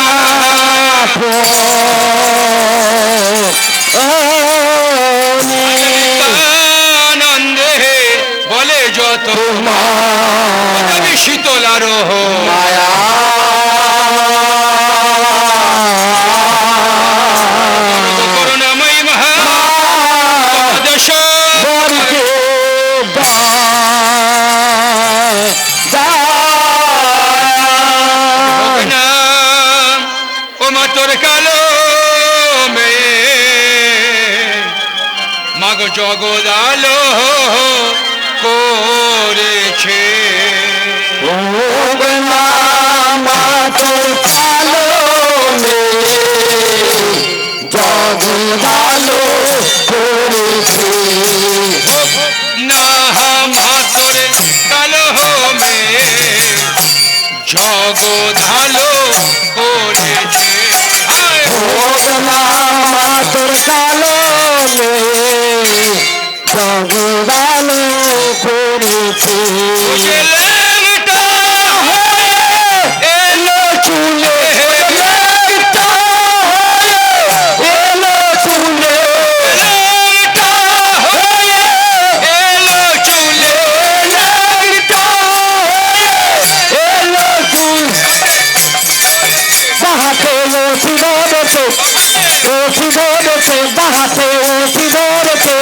আনন্দে বলে যত আমি শীতলার মায়া করুণাময়ী মহা দেশ বরকে ও মা তোর কালো মেয়ে মাগো জগদালো করেছে তোর কালো জগদালো করেছে না মা তোর কালো মেয়ে জগদালো করেছে হায় তোর কালো জগদালো করেছে ছেলেটা এলো চুলে লেকটা এলো চুলে ছেলেটা এলো চুলে লেকটা এলো চুল বাহাতে ওঠি ধরেছে বাহাতে ওঠি ধরেছে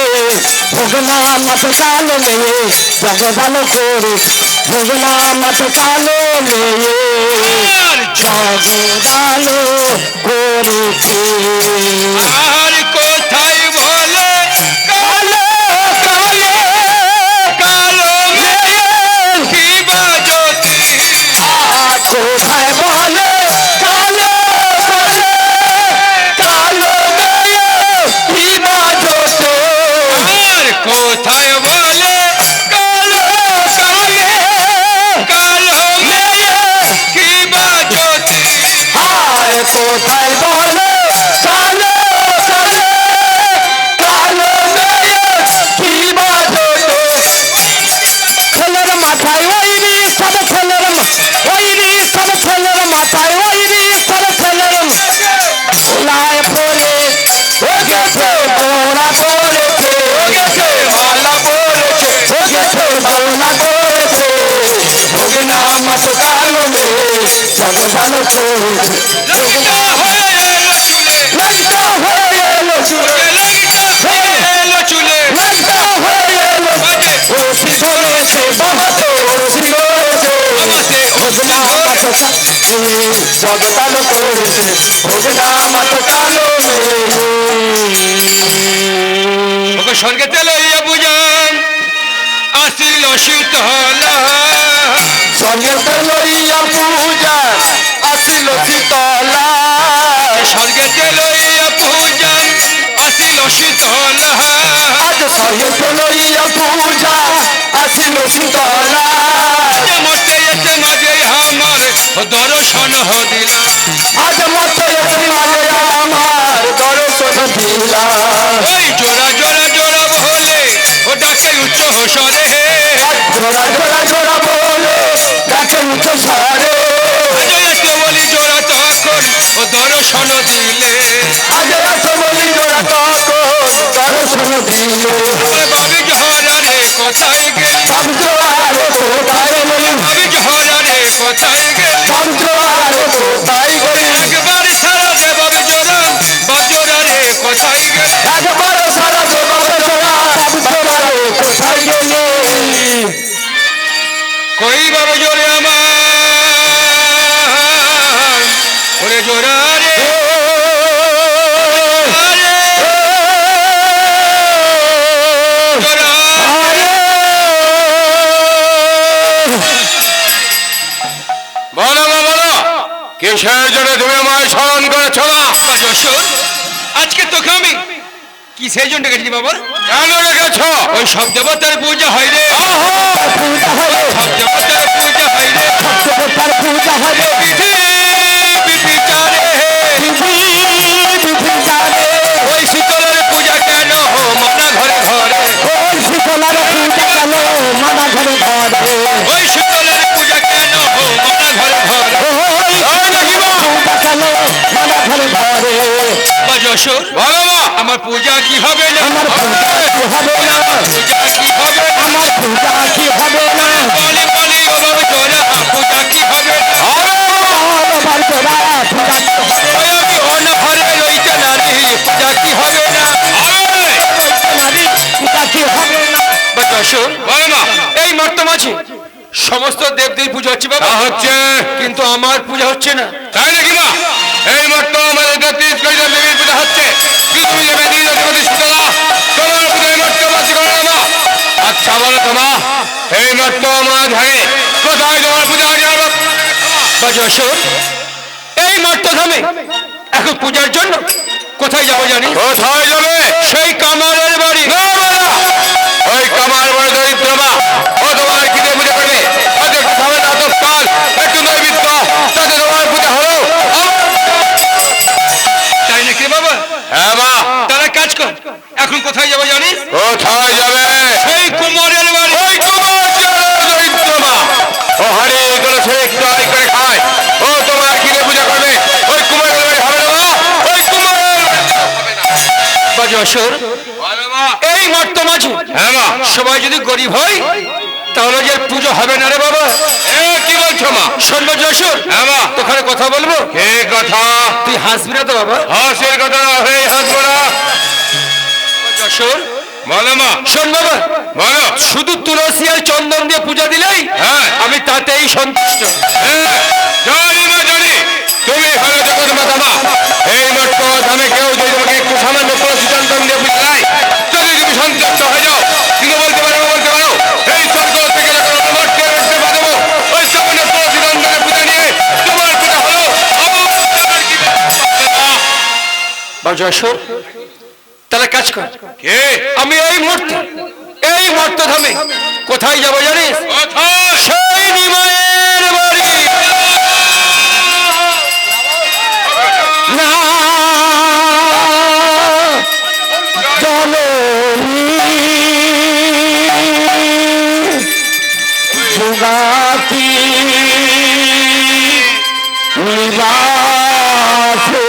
ভগনা মত কালো মেয়ে জগদালো করে ভগনা মত কালো মেয়ে জগদালো করেছে আর কোথায় বলে কালো কালে কালো মেয়ে কি বাজতি কোথায় বলে কালো কালে কালো মেয়ে কি বাজতে আর কোথায় বলে কালো কালে কালো মেয়ে কি বাজতি আর কোথায় বলে কালো কালে কালো মেয়ে কি বাজতে ছেলের মাথায় ওইরি সব ছেলের ওইরি সব ছেলের মাথায় ওইরি সব ছেলের লায় পরে ও গেছে বোনা করেছে ও গেছে মালা পরেছে ও গেছে বোনা করেছে ভগনা মত কালো মেয়ে জগদালো করেছে লাইটা হয়ে এলো চুলে লাইটা হয়ে এলো চুলে লাইটা হয়ে এলো চুলে লাইটা হয়ে এলো ও শিখরেছে বাবাতে ও শিখরেছে ভগনা মত জগদালো করেছে ভগনা মত কালো মেয়ে ওকে স্বর্গেতে লইয়া বুঝান আসিল শীতলা সঙ্গে লইয়া পূজা আসিল শীতলা দিলা আজ মতো এসে মাঝে আমার দর্শন দিলা ওই জোড়া জোড়া জোড়া বলে ও ডাকে উচ্চ স্বরে জোড়া জোড়া জোড়া বলে ডাকে উচ্চ স্বরে আজ বলি জোড়া তখন ও দর্শন দিলে আজ এত বলি জোড়া তখন দর্শন দিলে বাবি জহরা রে কোথায় গেলি শব্দ আরে কোথায় গেলি বাবি জহরা রে কোথায় গেলি শব্দ আরে কোথায় গেলি একবার সারা দে বাবি জোড়া বাজোরা রে কোথায় গেলি একবার সারা দেবা জোড়া শব্দ আরে কোথায় গেলি কই বাবু জোরে আমার ওরে জোড়া রে জোড়া বলো মা বলো কিসের জন্য তুমি আমায় স্মরণ করেছ মা? যশোর আজকে তোকে আমি কিসের জন্য ডেকেছি বাবা কেন রেখেছ? ওই সব দেবতার পূজা হয় রে পূজা হবে সব দেবতার পূজা হয় রে সত্যতার পূজা হবে বিধি বিচারে বিধি জানে ওই শীতলের পূজা কেন মানা ঘরে ঘরে ওই শীতলার পূজা কেন মানা ঘরে ঘরে ওই শীতলের পূজা কেন মানা ঘরে ঘরে ওই পূজা কেন মানা ঘরে ঘরে বা যশোর বলো মা আমার পূজা কি হবে না আমার পূজা কি হবে না পূজা কি হবে না আমার পূজা কি হবে না বলি বলি ও বাবা জোড়া পূজা কি হবে না আমার জোড়া পূজা কি হবে ওই আমি অনঘরে রইতে নারী পূজা কি হবে না নারী পূজা কি হবে না বা যশোর বলো মা এই মর্তম আছে সমস্ত দেবদেবী পূজা হচ্ছে বাবা তা হচ্ছে কিন্তু আমার পূজা হচ্ছে না তাই নাকি মা? এই মাত্র আমাদের 33 কোটি দেবীর পূজা হচ্ছে কিন্তু তুমি যে বেদিনী দেবতী শীতলা তোমার পূজা এই মাত্র মাসি করে না মা। আচ্ছা বলো তো মা এই মাত্র আমার ধারে কোথায় তোমার পূজা আজ হবে? বা যশোর এই মর্তধামে এখন পূজার জন্য কোথায় যাবো জানি কোথায় যাবে? সেই কামারের বাড়ি না বাবা, ওই কামার বড় দরিদ্র মা ও তোমার কি দিয়ে পূজা করবে? হয়তো একটু খাবে না দশকাল একটু নৈবেদ্য তাতে তোমার পূজা হলো। তাই নাকি বাবা হ্যাঁ মা তারা কাজ কর এখন কোথায় যাবো জানিস কোথায় যাবে? সেই কুমারের বাড়ি ওই কুমার দরিদ্র মা ও হাড়ি এগুলো ছেড়ে একটু আড়ি করে খায় ও তোমার কি দিয়ে পূজা করবে? ওই কুমারের বাড়ি হবে না মা, ওই কুমারের বাড়ি হবে না। বা যশোর বলো মা। এই মর্ত মাঝে হ্যাঁ মা সবাই যদি গরিব হয় তাহলে যে পুজো হবে না রে বাবা এ কি বলছো মা? শোনবো যশোর হ্যাঁ মা তোখানে কথা বলবো কে কথা? তুই হাসবি না তো বাবা হাসের কথা না হয়ে হাসবো না। যশোর বলো মা। শোন বাবা বলো। শুধু তুলসী আর চন্দন দিয়ে পূজা দিলেই হ্যাঁ। আমি তাতেই সন্তুষ্ট জানি মা জানি তুমি হলো জগৎ মাতা মা। এই মাত্র ধামে কেউ যদি তোমাকে একটু সামান্য তুলসী চন্দন দিয়ে পূজা দেয় যদি তুমি সন্তুষ্ট হয়ে যাও কিন্তু বলতে পারো এই স্বর্গ থেকে যখন আমার কে রাখতে পারবো ওই সামান্য তুলসী চন্দনের পূজা নিয়ে তোমার পূজা হলো আমার কি বা যশোর তাহলে কাজ কর কে? আমি এই মুহূর্তে ধামে কোথায় যাবো জানিস কোথায়? সেই নিমায়ের বাড়ি না জুগাতি নিবাসে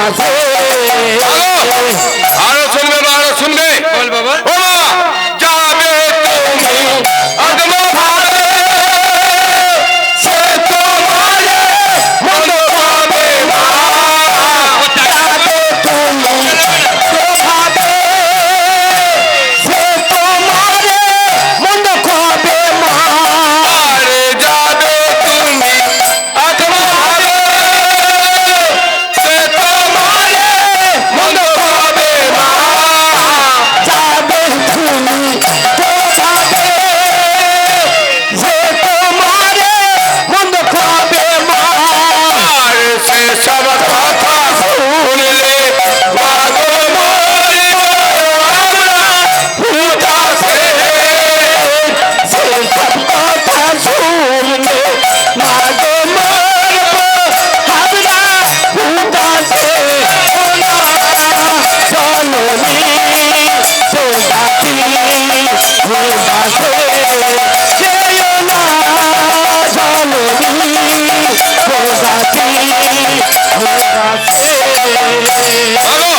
মাঝে আরো শুনবে মা, আরো শুনবে। বল বাবা। ও মা, যাবে তুমি আদম ভাবে, সে তোমারে মন্দ পাবে মা যাবে তুমি প্রভাবে সে তোমারে মন্দ খাবে মা আরে যাবে তুমি আদম ভাবে, সে তোমারে মন্দ পাবে মা। যাবে তুমি প্রভাবে সে তোমারে মন্দ খাবে মা আর সে সব কথা শুনলে মাগো মরি আমরা উদাসে। সে সব কথা শুনলে মাগো মরব আমরা উদাসে ও না জননী প্রজাতি উদাসে যেও না জননী প্রজাতি উদাসে মাগো,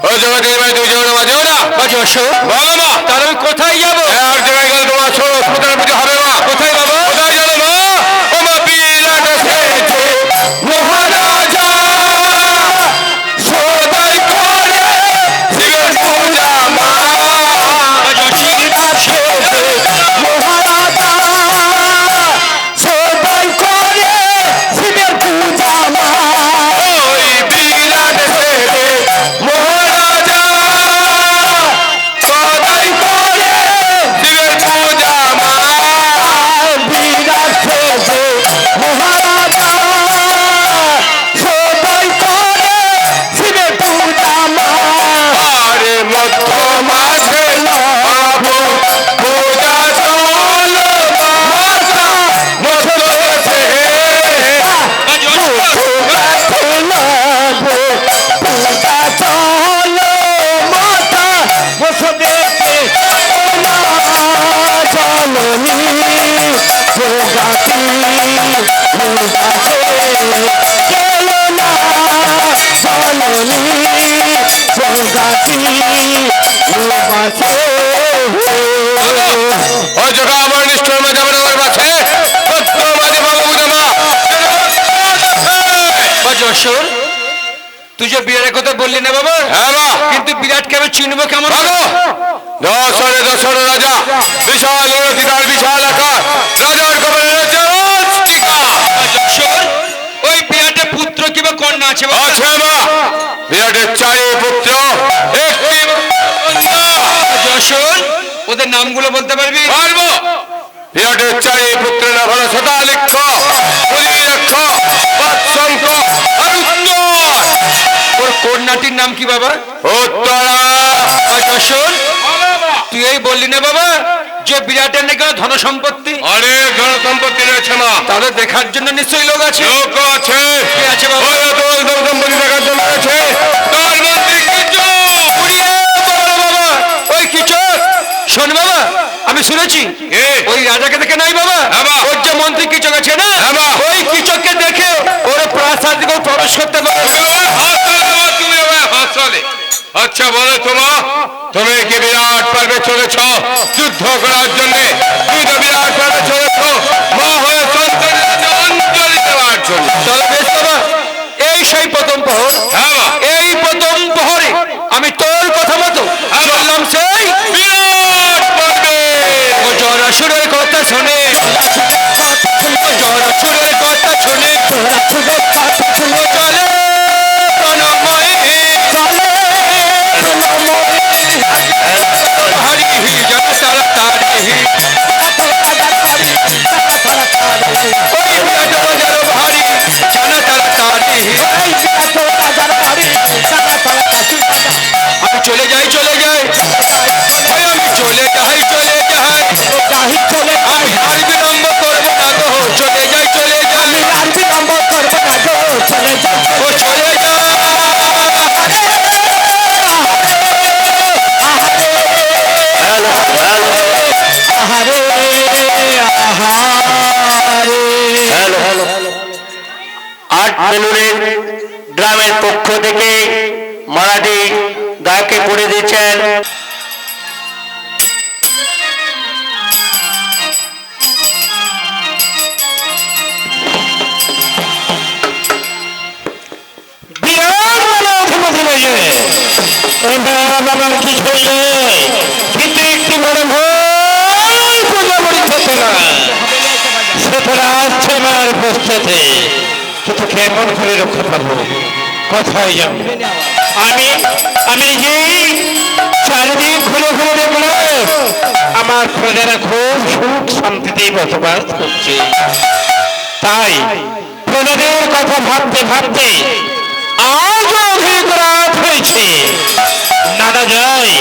ও জগৎ ভাই, তুমি যেও না মা, যেও না। বাজে অশোক, বাবা মা, তাহলে আমি কোথায় যাবো? এক জায়গায় গেলে তোমার সরস্বতীর পুজো হবে মা। কোথায় বাবা? কোথায় যাবে মা? ও মা, বিরাট সেজে মহারাজা সদাই করে শিবের পূজা মা। মহারাজা সবাই করে শিবের পূজা মা ওই বিরাট সেজে মহারাজা সদাই করে শিবের পূজা মা। বিরাট সেজে মহারাজা সবাই করে শিবের পূজা মা আরে মধ্য মাঝে পাবো পূজা চলো মাতা মধ্য সে। পূজা চলো পূজা চলো মাতা বসো দেখতে ও মা জননী প্রজাতি উদাসে চলো না জননী প্রজাতি উদাসে ওই জায়গা আমার নিষ্ঠুর মা যাবে না আমার কাছে। মধ্য মাঝে পাবো পূজা মা। বাজে অশোক, তুই যে বিরাটের কথা বললি না বাবা, হ্যাঁ মা। কিন্তু বিরাটকে আমি চিনবো কেমন? ভালো দশরে দশরে রাজা, বিশাল অধিকার, বিশাল আকার, রাজার কবলে রয়েছে রাজটিকা। বাজে অশোক, ওই বিরাটের পুত্র কিংবা কন্যা আছে বাবা? আছে মা, বিরাটের 4 পুত্র, 1টি কন্যা। বাজে অশোক, ওদের নামগুলো বলতে পারবি? পারবো। বিরাটের 4 পুত্রের নাম হলো শতালিক্ষ, পুলিরক্ষ, বৎসঙ্ক আর উত্তর। ওর কন্যাটির নাম কি বাবা? উত্তরা। বাজে অশোক, তুই এই বললি না বাবা যে বিরাটের নাকি ধন সম্পত্তি? অনেক ধন সম্পত্তি রয়েছে মা। তাহলে দেখার জন্য নিশ্চয়ই লোক আছে। লোক আছে। কে আছে বাবা? ওই অত ধন সম্পত্তি দেখার জন্য আছে তার মন্ত্রী কিছু। উড়িয়ে বলো বাবা, ওই কিচক, শোন বাবা, আমি শুনেছি এ? ওই রাজাকে দেখে নাই বাবা, হ্যাঁ বা। ওর যে মন্ত্রী কিচক আছে না, হ্যাঁ বা। ওই কিচককে দেখে ওর প্রাসাদ প্রবেশ করতে পারে। তুমি আবার হাসলে। আচ্ছা বলো তোমা, তুমি কি বিরাট পর্বে চলেছ যুদ্ধ করার জন্য? তুমি তো বিরাট পর্বে চলেছ মা হয়ে সন্তানের অঞ্জলি দেওয়ার জন্য। তাহলে বেশ বাবা, এই সেই প্রথম প্রহর, হ্যাঁ বা। এই প্রথম প্রহরে আমি তোর কথা মতো চললাম সেই বিরাট পর্বে। ও জরাসুরের কথা শুনে, ও জরাসুরের কথা শুনে ও চলে প্রণময়ে হারি জানা তারা তারি, ওই বিরাট বাজার ভারী জানা তারা তারি। আমি চলে যাই, চলে যাই, ওই আমি চলে যাই, চলে যাই, আমি আর বিলম্ব করবো না গো, চলে যাই, চলে যাই, ও চলে যাই। আট বেলুনের গ্রামের পক্ষ থেকে করে দিয়েছেন। কিন্তু একটি বড় ভয় প্রজাপতি হতো না, সেটা আসছে আমার উপস্থিতি। কিন্তু কেমন করে রক্ষা পাবো, কোথায় যাব? আমি আমি যে চারিদিক ঘুরে ঘুরে দেখলো আমার প্রজারা খুব সুখ শান্তিতেই বসবাস করছে। তাই প্রজাদের কথা ভাবতে ভাবতে আজও অধিক রাত হয়েছে। নানা যায়,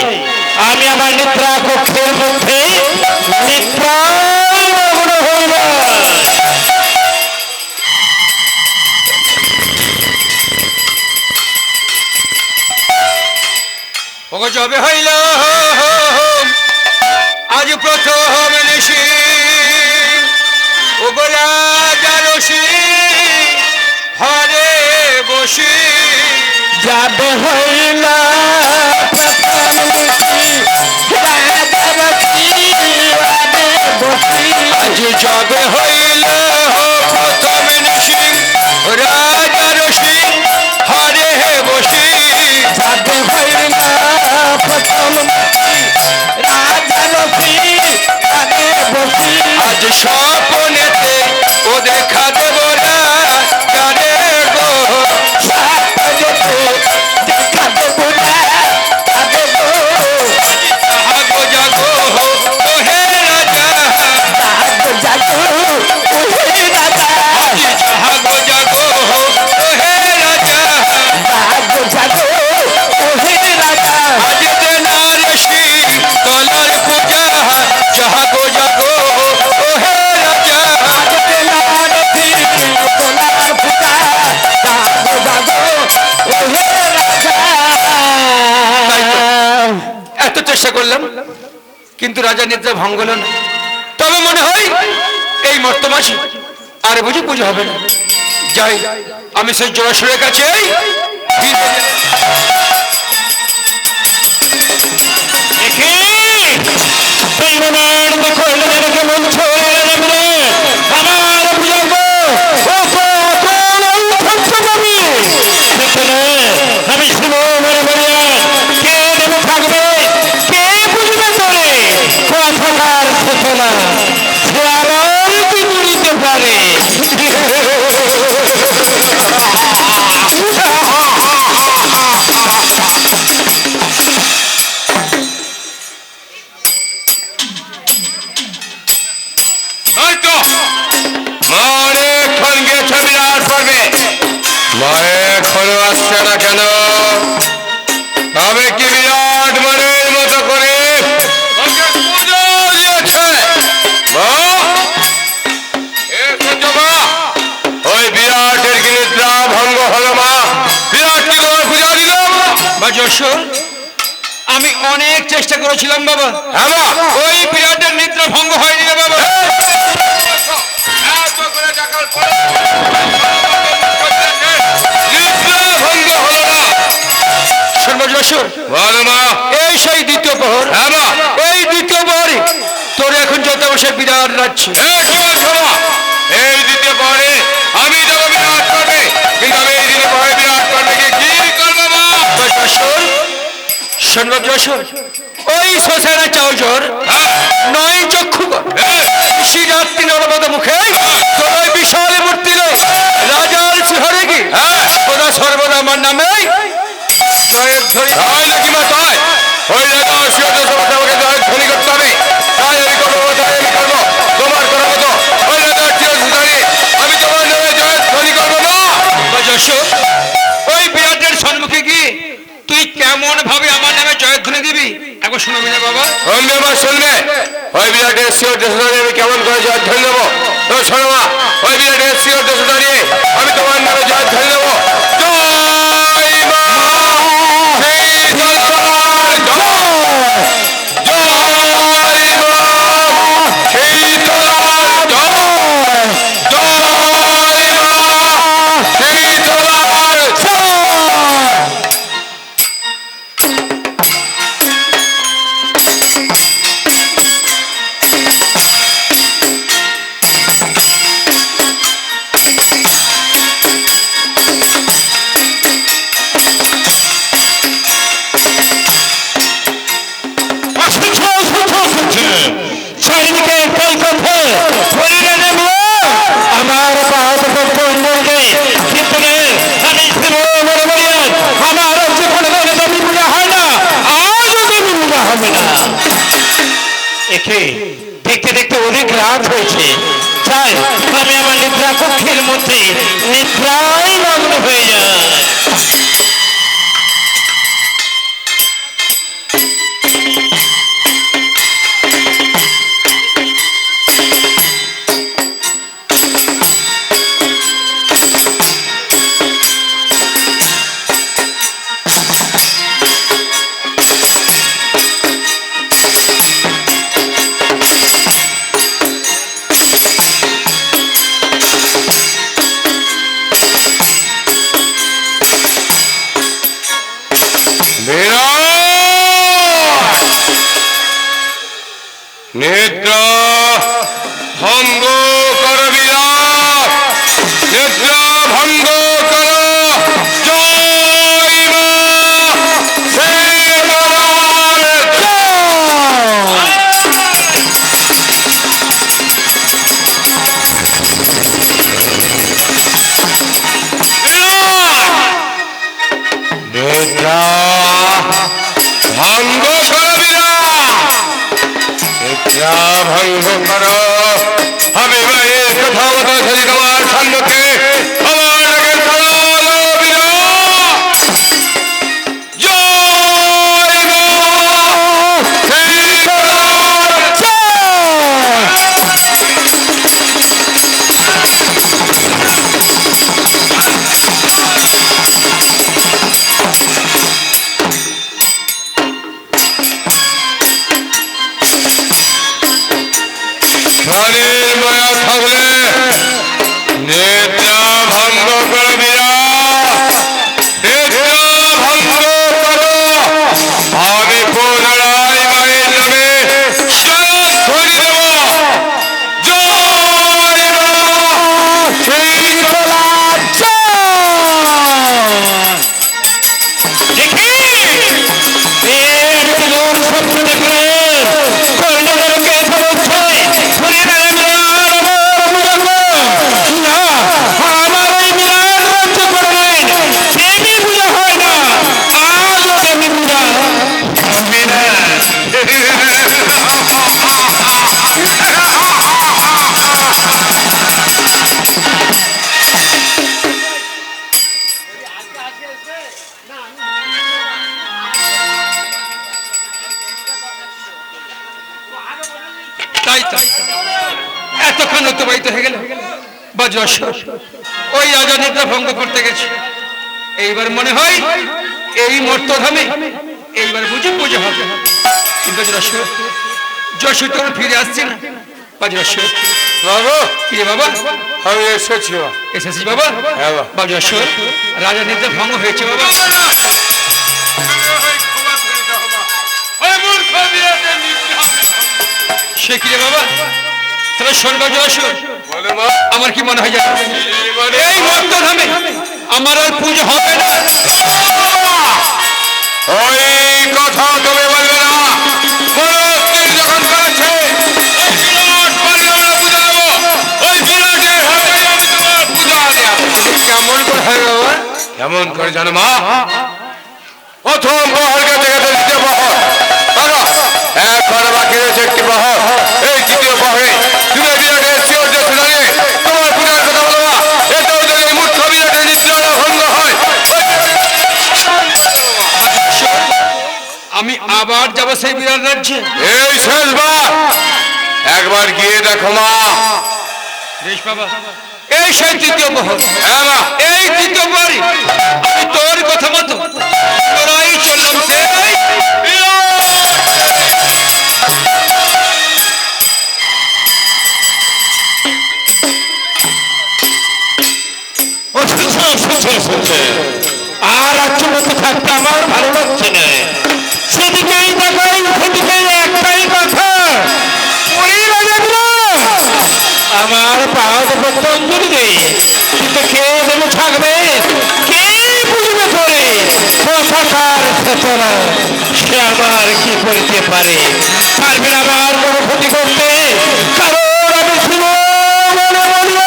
আমি আমার নিদ্রা কক্ষের মধ্যে নিদ্রায় মগ্ন হইব। ওগো যবে হইল আজ প্রথম নিশি, ওগো রাজারসি হরে বসি, যাবে হইল আজ যবে হইল প্রথম নিশি রাজারসি হরে বসি, যাবে হইল প্রথম রাজারসি আগে বসি। আজ স্বপনেতে ও দেখা দেব রাজারে গো, দেখা দেব না আগে গো, জাগো জাগো ওহে রাজা, জাগো জাগো ওহে রাজা, জাগো জাগো ওহে রাজা, জাগো জাগো ওহে রাজা। আজ তেনারসি তলার পূজা, জাগো জাগো ওহে রাজা, এত চেষ্টা করলাম কিন্তু রাজা নিদ্রা ভঙ্গ হলো না। তবে মনে হয় এই মর্তমাসে আর বুঝি পুজো হবে না। যাই, আমি সেই জোড়াসুরের কাছে আমি শুনো মনে মরিয়া, কে দেবে থাকবে, কে বুঝবে চলে, কথাকার চেতনা সে আবার কি করিতে পারে। হয়তো অনেকক্ষণ গিয়েছ বিরাট পর্বে, এখনো আসছে না কেন? তবে কি বিরাট মনের মতো করে ওকে পুজো দিয়েছে? ওই বিরাটের কি নিদ্রা ভঙ্গ হলো মা? বিরাটকে তোমার পূজা দিল বা যশোর, আমি অনেক চেষ্টা করেছিলাম বাবা, হ্যাঁ মা? ওই বিরাটের নিদ্রা ভঙ্গ হয়নি রে বাবা। এত করে টাকার পরে নিদ্রা ভঙ্গ হলো না। শোনবো যশোর, বলো মা। এই সেই দ্বিতীয় প্রহর, হ্যাঁ মা। এই দ্বিতীয় প্রহরে তোর এখন যেতে বসে বিরাট রাজ্যে। কি বলছো মা? এই দ্বিতীয় পরে আমি যাবো বিরাট করবে, কিন্তু আমি এই দিনে পরে বিরাট করবে কি করবো মা? যশোর, শোনবো যশোর, ওই শ্মশানে চাউজোর নয় চক্ষুকর শ্রীরাত্রি নরবদ মুখে তোর ওই বিশাল মূর্তি লই রাজার শিহরে কি সদা সর্বদা আমার নামে জয়ের ধ্বনি। তাই নাকি মা? তাই ওই রাজা অসিয়ত সমাজে আমাকে জয় ধ্বনি করতে হবে। তাই আমি করবো, তাই আমি করবো। তোমার করার মতো ওই রাজার চিরস্থানে আমি তোমার নামে জয় ধ্বনি করবো মা। বা যশোর, ওই বিরাটের সম্মুখে গিয়ে তুই কেমন ভাবে আমার নামে জয়ধ্বনি দিবি একবার শুনবি না বাবা? অন্য মা শুনবে। ওই বিরাটের চিরস্থানে আমি কেমন করে জয় ধ্বনি দেবো? তো শোনো মা, ওই বিরাটের চিরস্থানে আমি তোমার নামে জয় ধ্বনি দেবো। জয় মা শীতলার জয়। জয় মা শীতলার জয়। জয় মা শীতলার জয়। একে দেখতে দেখতে অনেক রাত হয়েছে, চাই আমি আমার নিদ্রা কক্ষের মধ্যে নিদ্রায় মগ্ন হয়ে যাই। নিদ্রা ভঙ্গ কর বিরাট, নিদ্রা ভঙ্গ কর। জয় মা শ্রীরামার নিদ্রা ভঙ্গ কর বিরাট, নিদ্রা ভঙ্গ কর। আমি মায়ের কথা মতো যদি তোমার সম্মুখে আমার প্রণাম বিরাট। জয় মা শ্রীরামার প্রাণের মায়া থাকলে নিদ্রা ভঙ্গ কর বিরাট, নিদ্রা ভঙ্গ কর। আমি পুনরায় মায়ের নামে শ্রাদ্ধ ধরে দেব। জয় মা শ্রীকলা। তাই তাই এতক্ষণ অতিবাহিত হয়ে গেল বা যশোর ওই রাজা নিদ্রা ভঙ্গ করতে গেছে। এইবার মনে হয় এই মর্তধামে এইবার বুঝি পুজো হবে। কিন্তু যশোর যশোর তখন ফিরে আসছে না। বা যশোর বাবা, কি রে বাবা? আমি এসেছি। এসেছিস বাবা? হ্যাঁ বাবা। বা যশোর রাজা নিদ্রা ভঙ্গ হয়েছে বাবা। সে কি রে বাবা? তাহলে শোনবা যশোর, বলে মা, আমার কি মনে হয় জানো? এই মর্তধামে আমার আর পুজো হবে না। ওই কথা তুমি বলবে না। বড় স্ত্রী যখন করেছে ওই বিরাট পারে আমরা পূজা দেবো। ওই বিরাটের হাতে আমি তোমার পূজা দেব। কেমন করে হয় বাবা? কেমন করে জানো মা? প্রথম বহর গেছে গেছে দ্বিতীয় বহর, এখন বাকি রয়েছে একটি বহর। এই দ্বিতীয় বহরে তুমি বিরাটের শিওর যে শুনানি তোমার পূজার কথা বলবা। এটাও যদি মূর্খ বিরাটের নিদ্রা ভঙ্গ হয়। আমি আবার যাব সেই বিরাট রাজ্যে। এই শেষবার একবার গিয়ে দেখো মা। বেশ বাবা, এই সেই তৃতীয় বহর। হ্যাঁ মা, এই তৃতীয়বারই আমি তোর কথা মতো তোরাই চললাম সেই আর রাজ্যমতো থাকতে আমার ভালো লাগছে না। সেদিকেই দেখাই সেদিকে একটাই কথা, ওই রাজাগুলো আমার পাওয়াতে পতঞ্জলি দেয়, কিন্তু কে যেন থাকবে, কে বুঝবে করে কথাকার চেতনা, সে আমার কি করতে পারে? পারবে না আমার কোনো ক্ষতি করতে, কারণ আমি ছিল বলে বলবো।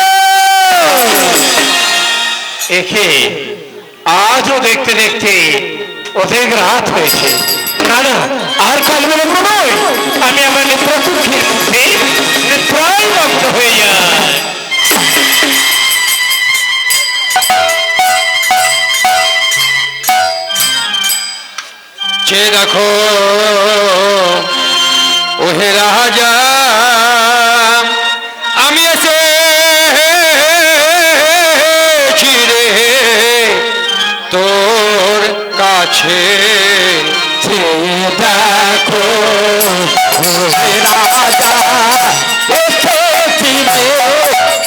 একে আজও দেখতে দেখতে অনেক রাত হয়েছে। না না, আর কাল বেলা নয়, আমি আমার নিত্য দেখো ওহে রাজা আমি এসেছি রে তোর কাছে দেখো ওহে রাজা এসেছি রে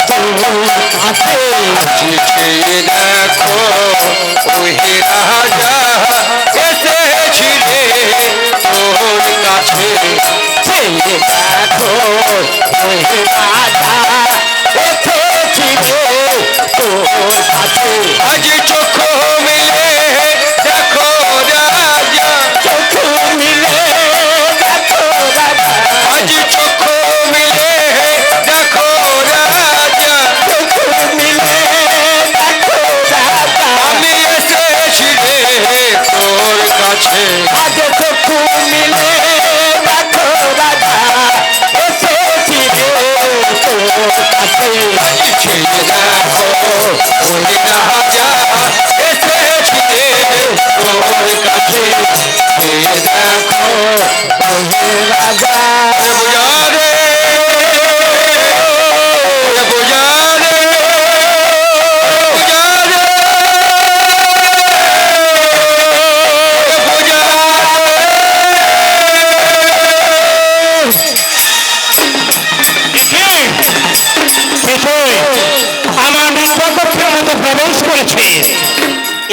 তোর কাছে দেখো ওহে রাজা এসেছি রে তোর কাছে দেখো ওহে রাজা এসেছি রে তোর কাছে আজ চোখ মিলে দেখো রাজা চোখ মিলে দেখো রাজা আজ চোখ মিলে দেখো রাজা চোখ মিলে দেখো রাজা আমি এসেছি রে তোর কাছে আজ চোখ মিলে দেখো রাজা এসেছি রে তোর কাছে যে দেখো ওই রাজা এসেছি রে তোর কাছে যে দেখো ওহে রাজা বোঝা রে বোঝা রে বোঝা রে বোঝা আমার নিষ্পক্ষের মধ্যে প্রবেশ করেছে।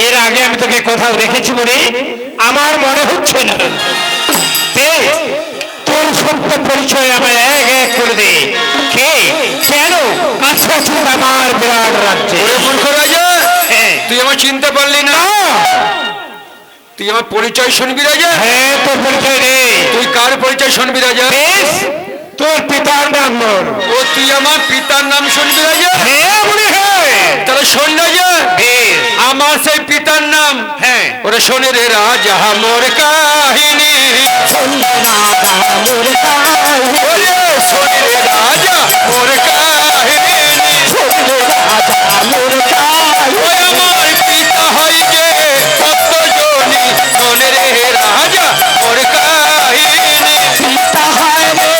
এর আগে আমি তোকে কোথাও দেখেছি বলে আমার মনে হচ্ছে না। দে, তোর সত্য পরিচয় আমার এক এক করে দে। কে কেন আচ্ছা আমার বিরাট রাজ্যে ওরে মূর্খ রাজা হ্যাঁ। তুই আমার চিনতে পারলি না তুই আমার পরিচয় শুনবি রাজা হ্যাঁ তোর পরিচয় দে। তুই কার পরিচয় শুনবি রাজা বেশ, তোর পিতার নাম বল। ও তুই আমার পিতার নাম শুনবি রাজা হ্যাঁ বলি হ্যাঁ। তাহলে শোন রাজা বেশ, আমার সেই পিতার নাম হ্যাঁ ওরে শোনে রে রাজা মোর কাহিনী শুনলে রাজা মোর কাহিনী। ওরে শোনে রে রাজা মোর কাহিনী শুনলে রাজা মোর কাহিনী। ওই আমার পিতা হয় যে ভক্তজনী শোনে রে রাজা মোর কাহিনী পিতা হয় রে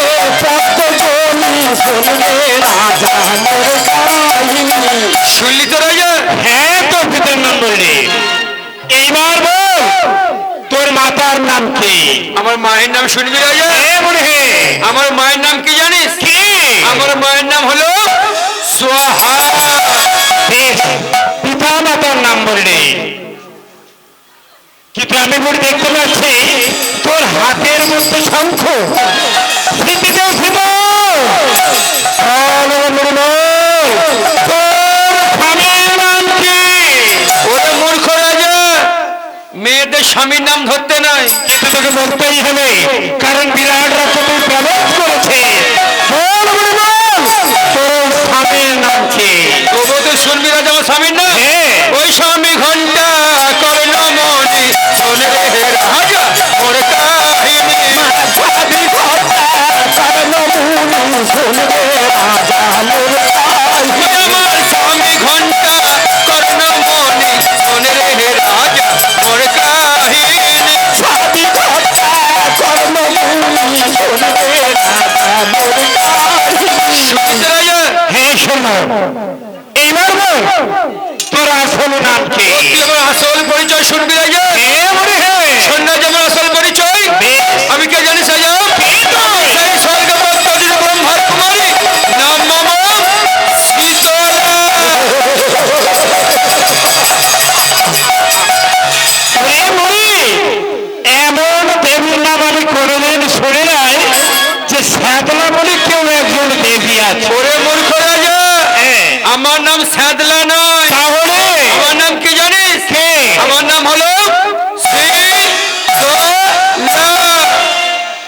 ভক্তজনী, শুনলে রাজা মোর কাহিনী। শুনলি তো রাজা হ্যাঁ তোর পিতার নাম বললি। এইবার বল তোর মাতার নাম কি? আমার মায়ের নাম শুনবি রাজা হ্যাঁ বলে হে। আমার মায়ের নাম কি জানিস কি? আমার মায়ের নাম হলো সোহা বেশ, পিতা মাতার নাম বললি। কিন্তু আমি বলে দেখতে পাচ্ছি তোর হাতের মধ্যে শঙ্খ। ফিটিতে ফিট। তোর স্বামীর নাম কি? ওরে মূর্খ রাজা মেয়েদের স্বামীর নাম ধরতে নাই এটা তোকে বলতেই হবে, কারণ বিরাট রাজ্য তুই প্রবেশ করেছে। বল বলে বল, তোর স্বামীর নাম কি? তবু তো শুনবি রাজা আমার স্বামীর নাম হ্যাঁ। ওই স্বামী ঘন্টা করল মনি শোনে রে রাজা ওর কাহিনী স্বামী ঘটা চরণমুনি, শুনবে রাজা মোর কাহিনী। ওই আমার স্বামী ঘন্টা করল মনি শোনে রে রাজা ওর কাহিনী স্বামী ঘটা চরণমুনি, শুনবে রাজা মোর কাহিনী। শুনতে রাজা হ্যাঁ শোনো, এইবার বল তোর আসল নাম কি? তুই আমার আসল পরিচয় শুনবি রাজা হ্যাঁ বলে হ্যাঁ। শোন রাজা আমার আসল পরিচয় আমি কে জানিস রাজা সেই স্বর্গপত্র ব্রহ্মার কুমারী নাম মামা শীতলা ওরে মুড়ি, এমন দেবীর নাম আমি কোনোদিন শুনি নাই যে শ্যাতলা বলে কেউ একজন দেবী আছে। ওরে মূর্খ রাজা হ্যাঁ, আমার নাম স্যাদলা নয় তাহলে আমার নাম কি জানিস কে? আমার নাম হলো শীতলা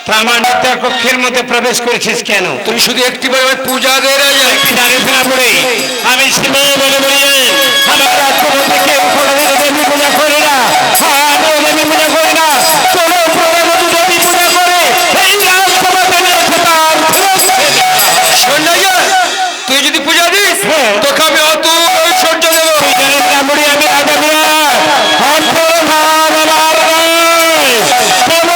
তা আমার নিত্যার কক্ষের মধ্যে প্রবেশ করেছিস কেন? তুই শুধু একটিবার আমার পূজা দে রাজা কি জানিস না বলে আমি সীমে বলে বলি আমার রাজ্য মধ্যে কেউ কোনোদিন দেবী পূজা করে না। আমিও দেবী পূজা করি না। কোনো প্রজাপতি দেবী পূজা করে এই রাজসভাতে নিয়েছে তার শোন রাজা তুই যদি পূজা দিস তোকে আমি অত ঐশ্বর্য দেবো তুই জানিস না বুড়ি আমি রাজা বিরাট। অর্থ ভাব আমার নয়। কেবল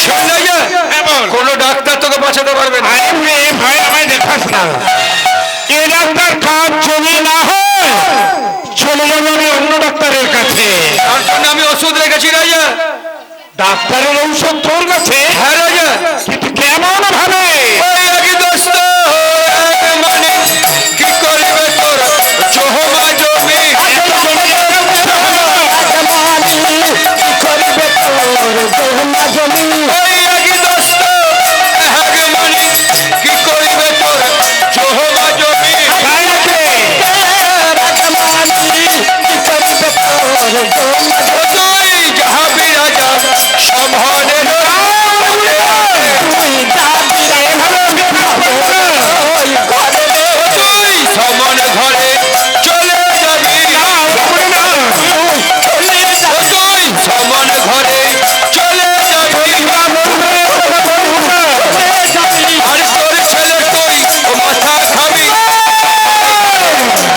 শোন রাজা, হ্যাঁ বল। কোনো ডাক্তার তোকে বাঁচাতে পারবে না। আরে রে ভাই আমায় দেখাস না, এ ডাক্তার কাজ যদি না হয় চলে যাবো আমি অন্য ডাক্তারের কাছে। তার জন্য আমি ওষুধ রেখেছি রাজা। ডাক্তারের ঔষধ তোর কাছে? হ্যাঁ রাজা। কিন্তু কেমন ভাবে? ওই একই দোস্ত, এক মানে কি করবে তোর জহমা জমি। ওই একই দোস্ত, এক মানে কি করবে তোর জহমা জমি। তাই নাকি? তুই যাহাবি রাজা সম্ভানের তুই সমন ঘরে চলে যাবি। তুই সমন ঘরে চলে যাবি। আর তোর ছেলে তুই ও মাথা খাবি।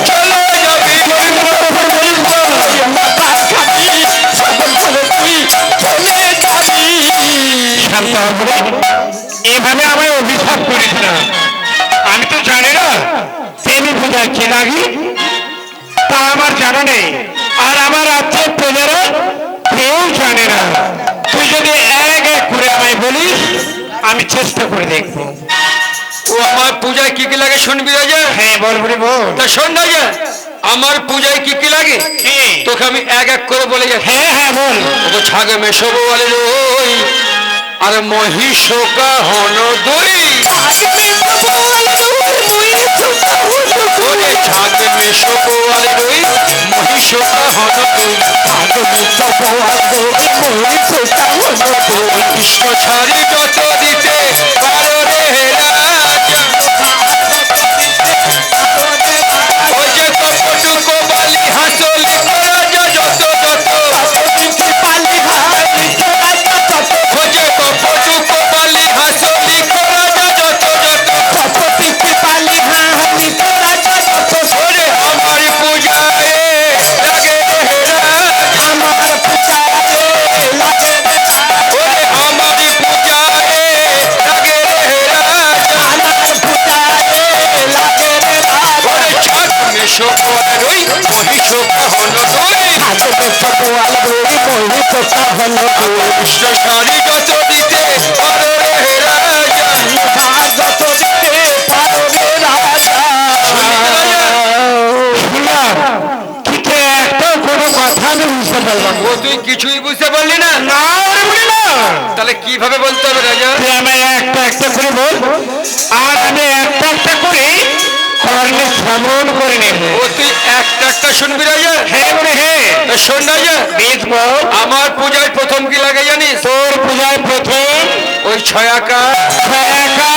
চলে যাবি। শান্ত হ বলে। এভাবে আমায় অভিশাপ করিস না, আমি তো জানি না দেবী পূজার কি লাগি, তা আমার জানা নেই, আর আমার আত্মীয় প্রজারা কেউ জানে না। তুই যদি এক এক করে আমায় বলিস আমি চেষ্টা করে দেখবো। ও আমার পূজায় কি কি লাগে শুনবি রাজা? হ্যাঁ বল বলি বল। তা শোন রাজা, আমার পূজায় কি কি লাগে কি? তোকে আমি এক এক করে বলে যাচ্ছি। হ্যাঁ হ্যাঁ বল। ও ছাগে মেশো বলে রই আর মহিষকা হন দই। ওরে ছাগে মেশো বলে রই মহিষকা হন দই। কৃষ্ণ ছাড়ি যত দিতে পারো রে রাজা। ওই যে কপটুকো বালি হাসলি রাজা যত যত। ওই যে কপটুকো বালি হাসলি রাজা যত যত। ওরে আমার পূজায় লাগে রে রাজা। ওরে আমার পূজায় লাগে রে রাজা। ওরে ছাগ মেশো বলে রই মহিষকা হন দই। কৃষ্ণ শাড়ি যত দিতে পারো রে রাজা। শুনলাম কিন্তু একটা কোনো কথা আমি বুঝতে পারলাম ও তুই কিছুই বুঝতে পারলি না? না। ওরে বলি না, তাহলে কিভাবে বলতে হবে রাজা? তুই আমায় একটা একটা করে বল, আর আমি একটা একটা করে কর্ণে শ্রবণ করে নেব। ও তুই একটা একটা শুনবি রাজা? হ্যাঁ বলে হ্যাঁ। তা শোন রাজা, বেশ বল। আমার পূজায় প্রথম কি লাগে জানিস? তোর পূজায় প্রথম ওই ছয়াকা ছয়াকা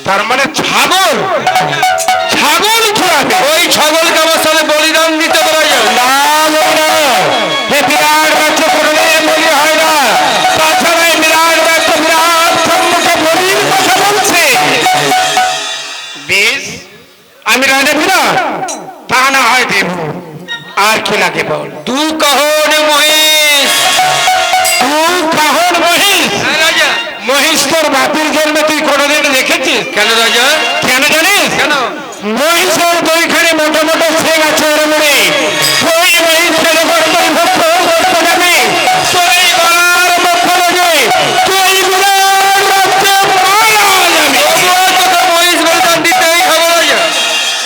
তার মানে ছাগল, ছাগল ছড়াবে। ওই ছাগলকে আমার সাথে বলিদান দিতে হবে রাজা। না বলি না, এ বিরাট বাচ্চা করলে বলি হয় না। তাছাড়া এই বিরাট বাচ্চা বিরাট সম্মুখে বলির কথা বলছে। বেশ, আমি রাজা না, তা না হয় দেব। আর কি লাগে বল? তু কাহন মহিষ। তুই কাহন মহিষ? হ্যাঁ রাজা। মহিষ তোর বাপির জন্মে তুই কোনোদিন দেখেছিস? কেন রাজা? কেন জানিস? কেন? মহিষের দুইখানে মোটা মোটা ঠেক আছে ওর মনে। ওই মহিষকে যখন তুই ভক্ত করতে যাবি, তোর এই গলার মধ্যে লাগে তুই বিরাট রাজ্যে মারা যাবি। তবুও তোকে মহিষ বলিদান দিতেই হবে রাজা।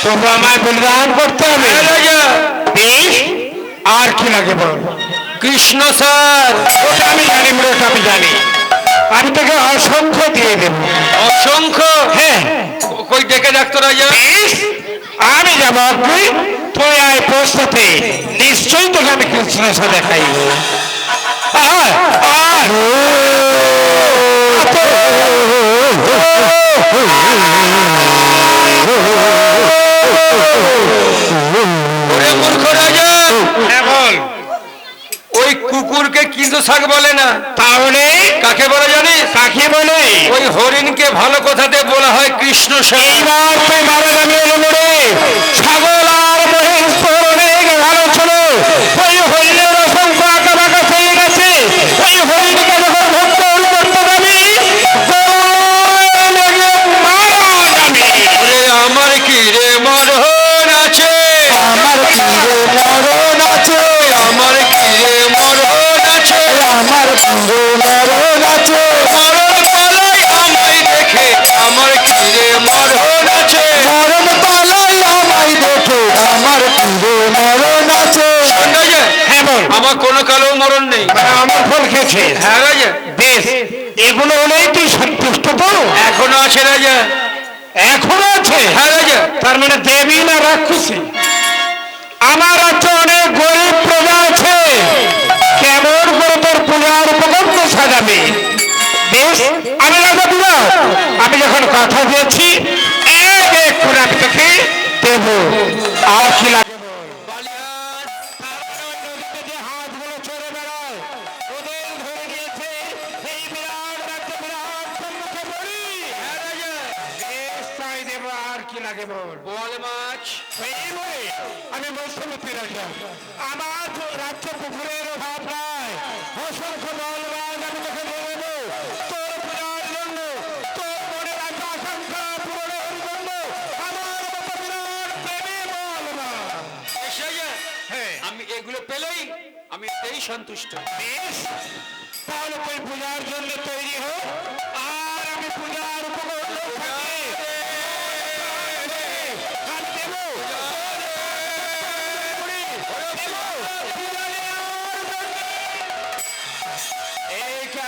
তবু আমায় বলিদান করতে হবে। হ্যাঁ রাজা। বেশ, আর কি লাগে বল? কৃষ্ণ স্যার। ওটা আমি জানি, ওটা আমি জানি। আমি তোকে অসংখ্য দিয়ে দেবো। অসংখ্য? হ্যাঁ। কই ডেকে ডাকতো রাজা? বেশ, আমি যাবো আপনি, তুই আয় পোস্টতে, নিশ্চয়ই তোকে আমি কৃষ্ণের সাথে দেখাইব। আয়, আয়। ওরে মূর্খ রাজা। হ্যাঁ বল। ওই কুকুরকে কিন্তু শাক বলে না। তাহলে কাকে বলে জানিস? কাকে বলে? ওই হরিণকে ভালো কথাতে বলা হয় কৃষ্ণ শাক। এইবার তুই মারা যাবি এর মনে। ছাগল আর মহিষ তোর অনেক ভালো ছিল, ওই হরিণের অসংখ্য আছে রাজা। এখনো আছে? হ্যাঁ রাজা। তার মানে দেবী না রাক্ষসী? আমার রাজ্যে অনেক গরিব প্রজা আছে, কেমন করে তোর পূজার উপকরণ সাজাবে? বেশ, আমি রাজা বিরাট, আমি যখন কথা দিয়েছি এক এক করে আমি তোকে দেব। আর কি লাগে বল? নদীতে যে হাঁসগুলো চড়ে বেড়ায়, ওদের ধরে নিয়েছে এই বিরাট রাজ্যে বিরাট সম্মুখে বলি। হ্যাঁ রাজা। বেশ, তাই দেব। আর কি লাগে বল? বল মাছ। এই বলে আমি মৌসুমী রাজা, আমার রাজ্য পুকুরের অভাব নাই, অসংখ্য বলবান আমি তোকে দেব তোর পূজার জন্য, তোর মনের আকাঙ্ক্ষা পূরণের জন্য। আমার মতো বিরাট দেবী বলবা। বেশ রাজা, হ্যাঁ, আমি এগুলো পেলেই আমি এই সন্তুষ্ট। বেশ, তাহলে তুই পূজার জন্য তৈরি হো, আর আমি পূজার উপকরণ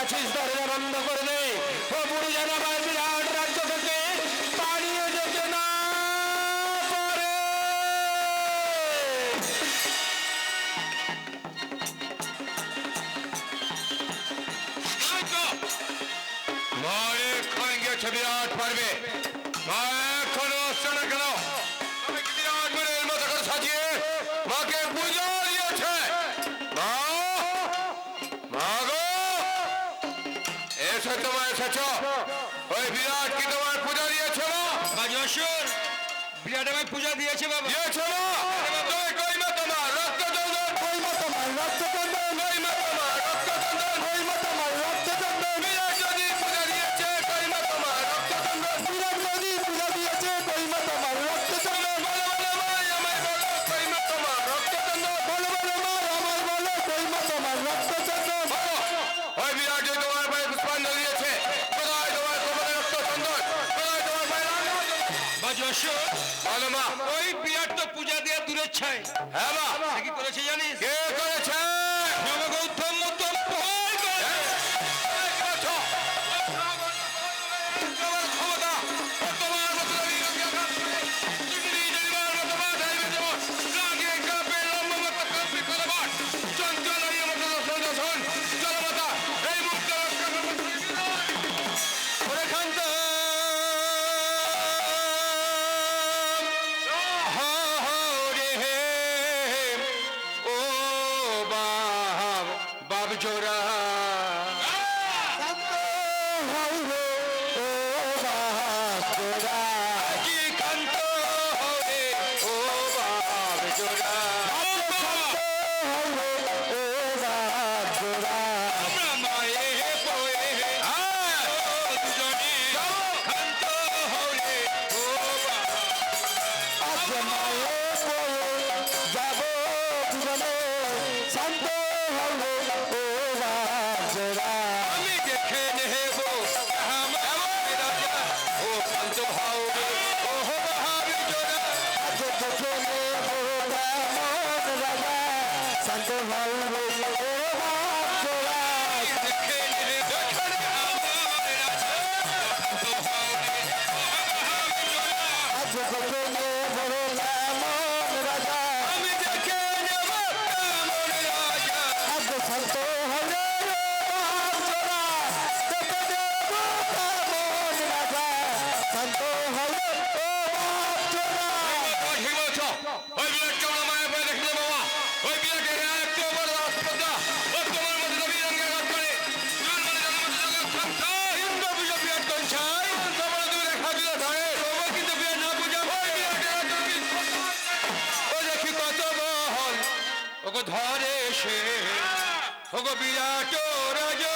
আছিস। দরজা বন্ধ করে দে, ও বুড়ি যেন আমার বিরাট রাজ্য থেকে পালিয়ে যেতে না পারে। মারে খান গেছে বিরাট পারবে। মা এখনো আসছে না কেন? আমি কি বিরাট মনের মতো করে সাজিয়ে মাকে পূজা দিয়েছে। মা, মা গো, এসে তোমার এসেছ। ওই বিরাট কি তোমার পূজা দিয়েছে মা? বাজি অসুর, বিরাট আমায় পূজা দিয়েছে বাবা। দিয়েছে মা? তুমি কই মা তোমার রক্তচন্দন? কই মা তোমার রক্তচন্দন? কই মা তোমার রক্তচন্দন? কই মা তোমার রক্তচন্দন? বিরাট যদি পূজা দিয়েছে কই মা তোমার রক্তচন্দন? বিরাট যদি পূজা দিয়েছে কই মা তোমার রক্তচন্দন? বলো বলো মাই আমায় বলো কই মা তোমার রক্তচন্দন? বলো বলো মাই আমায় বলো কই মা তোমার রক্তচন্দন? বলো, ওই বিরাট যদি তোমার পায়ে পুষ্পাঞ্জলি দিয়েছে, কোথায় তোমার কপালে রক্তচন্দন? কোথায় তোমার পায়ে রক্তচন্দন? বাজি অসুর, বলো মা। ওই বিরাট তো পূজা দিয়ে দূরের ছাই। হ্যাঁ মা। সে কি করেছে জানিস? কে করেছে? নবগৌতম মতম ভয় করেছে। জোড়া কি কান্ত হরে ও বাপ জোড়া। আমরা মায়ে বয়ে দুজনে শান্ত হলে ও আমি দেখে নেব আমার রাজা ও কান্ত হবে ও বাপ জোড়া। দেখে নেব আমার রাজা কান্ত হবে আমি দেখে নেব আমার রাজা। ঠিক বলছ। ওই বিরাট কেমন মায়ের বয়ে দেখলে বাবা, ওই বিরাটের একটু বড় রাজপদ্মা ও তোমার মধ্যে রবি রঙের রাত করে হিন্দু পুজো বিরাট কনছাই তোমার তুমি দেখা দিলে ধরে তবু কিন্তু বিরাট না পূজা ওই বিরাটের ও দেখি কত বহল ওকে ধরে সে ওগো বিরাট রাজা।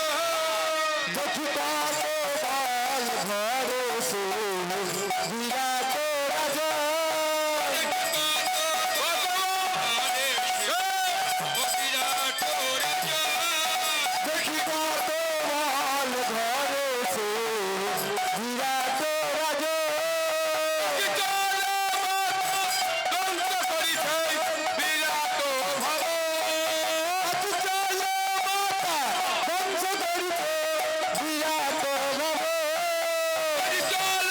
চল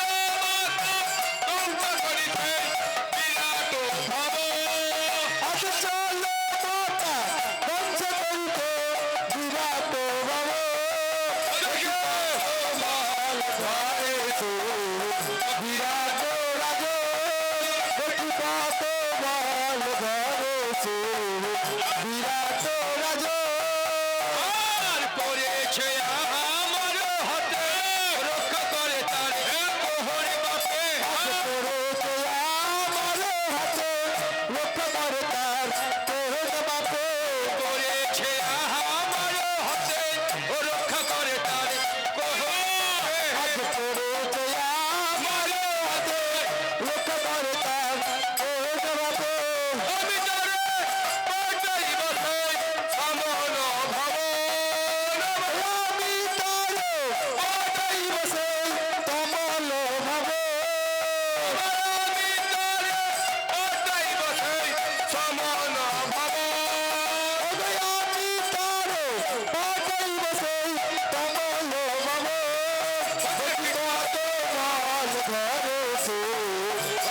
ঘরেছে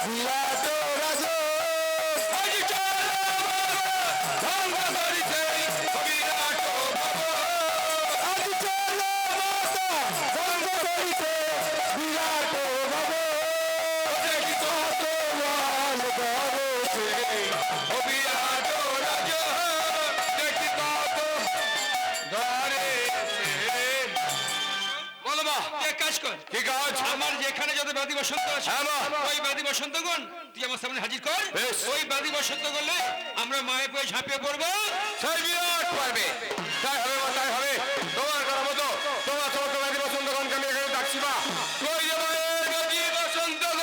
বিরাট রাজ আজি চলো ভঙ্গ করিতে বিরাট আজ চলো মাতা ভঙ্গ করিতে বিরাট ভব দেখি কত বল ঘরেছে বিরাট রাজ দেখি কত ধরে বলো মা এক কাজ কর কি কাজ? আমার যেখানে যত ব্যাধি বসন্ত আছে হ্যাঁ, মা। ওই ব্যাধি বসন্তগণ তুই আমার সামনে হাজির কর বেশ। ওই ব্যাধি বসন্ত করলে আমরা মায়ের পয়ে ঝাঁপিয়ে পড়বো সেই বিরাট পারবে। তাই হবে মা, তাই হবে। তোমার কথা মতো তোমার সমস্ত ব্যাধি বসন্তগণকে আমি এখানে ডাকছি মা। কই যে মায়ের ব্যাধি বসন্তগণ?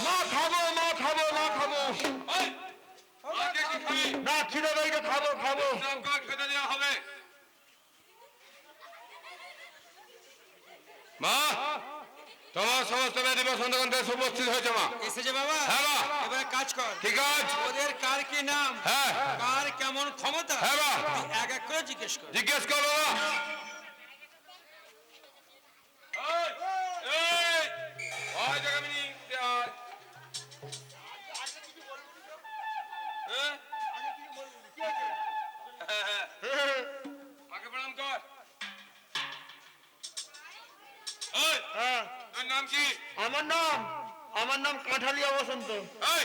মা খাবো মা খাবো মা খাবো ওই, আগে কি খাবি? না খিদে পেয়েছে খাবো খাবো সব কাজ খেতে দেওয়া হবে। মা, তোমার সমস্ত ব্যাধি বসন্তগণ দেশ উপস্থিত হয়েছে মা। এসেছে বাবা হ্যাঁ, মা। এবারে কাজ কর ঠিক আছে? ওদের কার কি নাম হ্যাঁ। কার কেমন ক্ষমতা হ্যাঁ, মা। তুই এক এক করে জিজ্ঞেস কর জিজ্ঞেস করো মা। এই, ওই জায়গামিনি, আয়। মাকে প্রণাম কর। ওই, তোর নাম কি? আমার নাম কাঠালিয়া বসন্ত এই,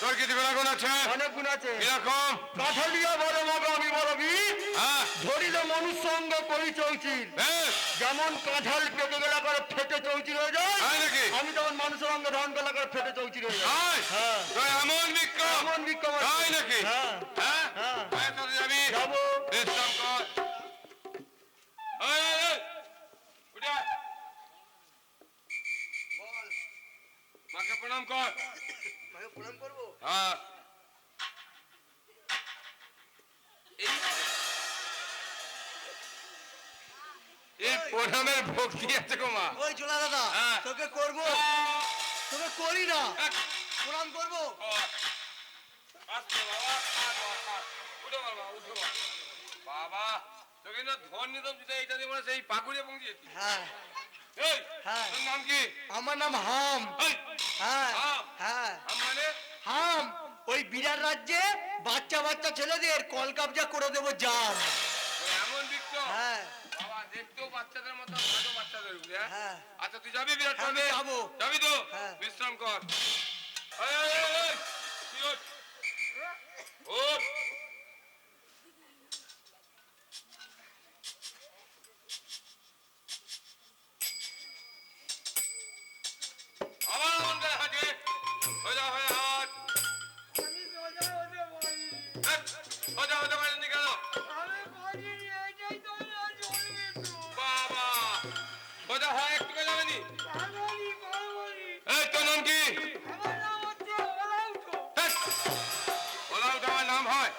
তোর কিছু গুণাগুণ আছে? অনেক গুণ আছে কিরকম? কাঠালিয়া বড় মগা আমি বড় বীর হ্যাঁ, ধরিল মনুষ্য অঙ্গ করি চৌচির বেশ। যেমন কাঁঠাল পেকে গেলা করে ফেটে চৌচির হয়ে যায় তাই নাকি? আমি তখন মানুষের অঙ্গ ধারণ করলা করে ফেটে চৌচির হয়ে যায় আয়, হ্যাঁ। তোর এমন বিক্রম? এমন বিক্রম আছে। তাই নাকি? হ্যাঁ। হ্যাঁ? হ্যাঁ। হ্যাঁ, তোরা যাবি? যাবো। বিশ্রাম কর। এই, এই, এই, উঠে আয়। মাকে প্রণাম কর। প্রণাম করবো হ্যাঁ। এই প্রণামের ভক্তি আছে গো মা। ওই চলা দাদা হ্যাঁ। তোকে করবো তোকে করি না প্রণাম করবো আস্তে বাবা, উঠো বাবা, উঠো বাবা। বাবা, তোকে না ধন নিতাম যেটা এইটা দিয়ে মনে হয় সেই পাকুড়ি এবং দিয়েছি। হ্যাঁ এই, হ্যাঁ। তোর নাম কি? আমার নাম হাম এই, হ্যাঁ হাম। হ্যাঁ হাম মানে? হাম ওই বিরাট রাজ্যে বাচ্চা বাচ্চা ছেলেদের কল কাবজা করে দেবো জাম ওই এমন বিক্রম? হ্যাঁ বাবা, দেখতেও বাচ্চাদের মতো, ছোট বাচ্চাদের উপরে, হ্যাঁ? হ্যাঁ। আচ্ছা, তুই যাবি বিরাট হ্যাঁ, আমি পর্বে? যাবো। যাবি তো? হ্যাঁ। বিশ্রাম কর। এই, এই, এই, এই, তুই ওঠ। ওঠ। আবার মন করে হাঁটে। সোজা হয়ে হাঁট। আমি সোজা হতে পারি এই, সোজা হতে পারেননি কেন? আমি পারিনি এটাই তো না চলবে তো বাবা, সোজা হয় একটু যাবেনি? পারবনি পারবনি এই, তোর নাম কি? আমার নাম হচ্ছে ওলাউঠো এই, ওলাও তোমার নাম হয়?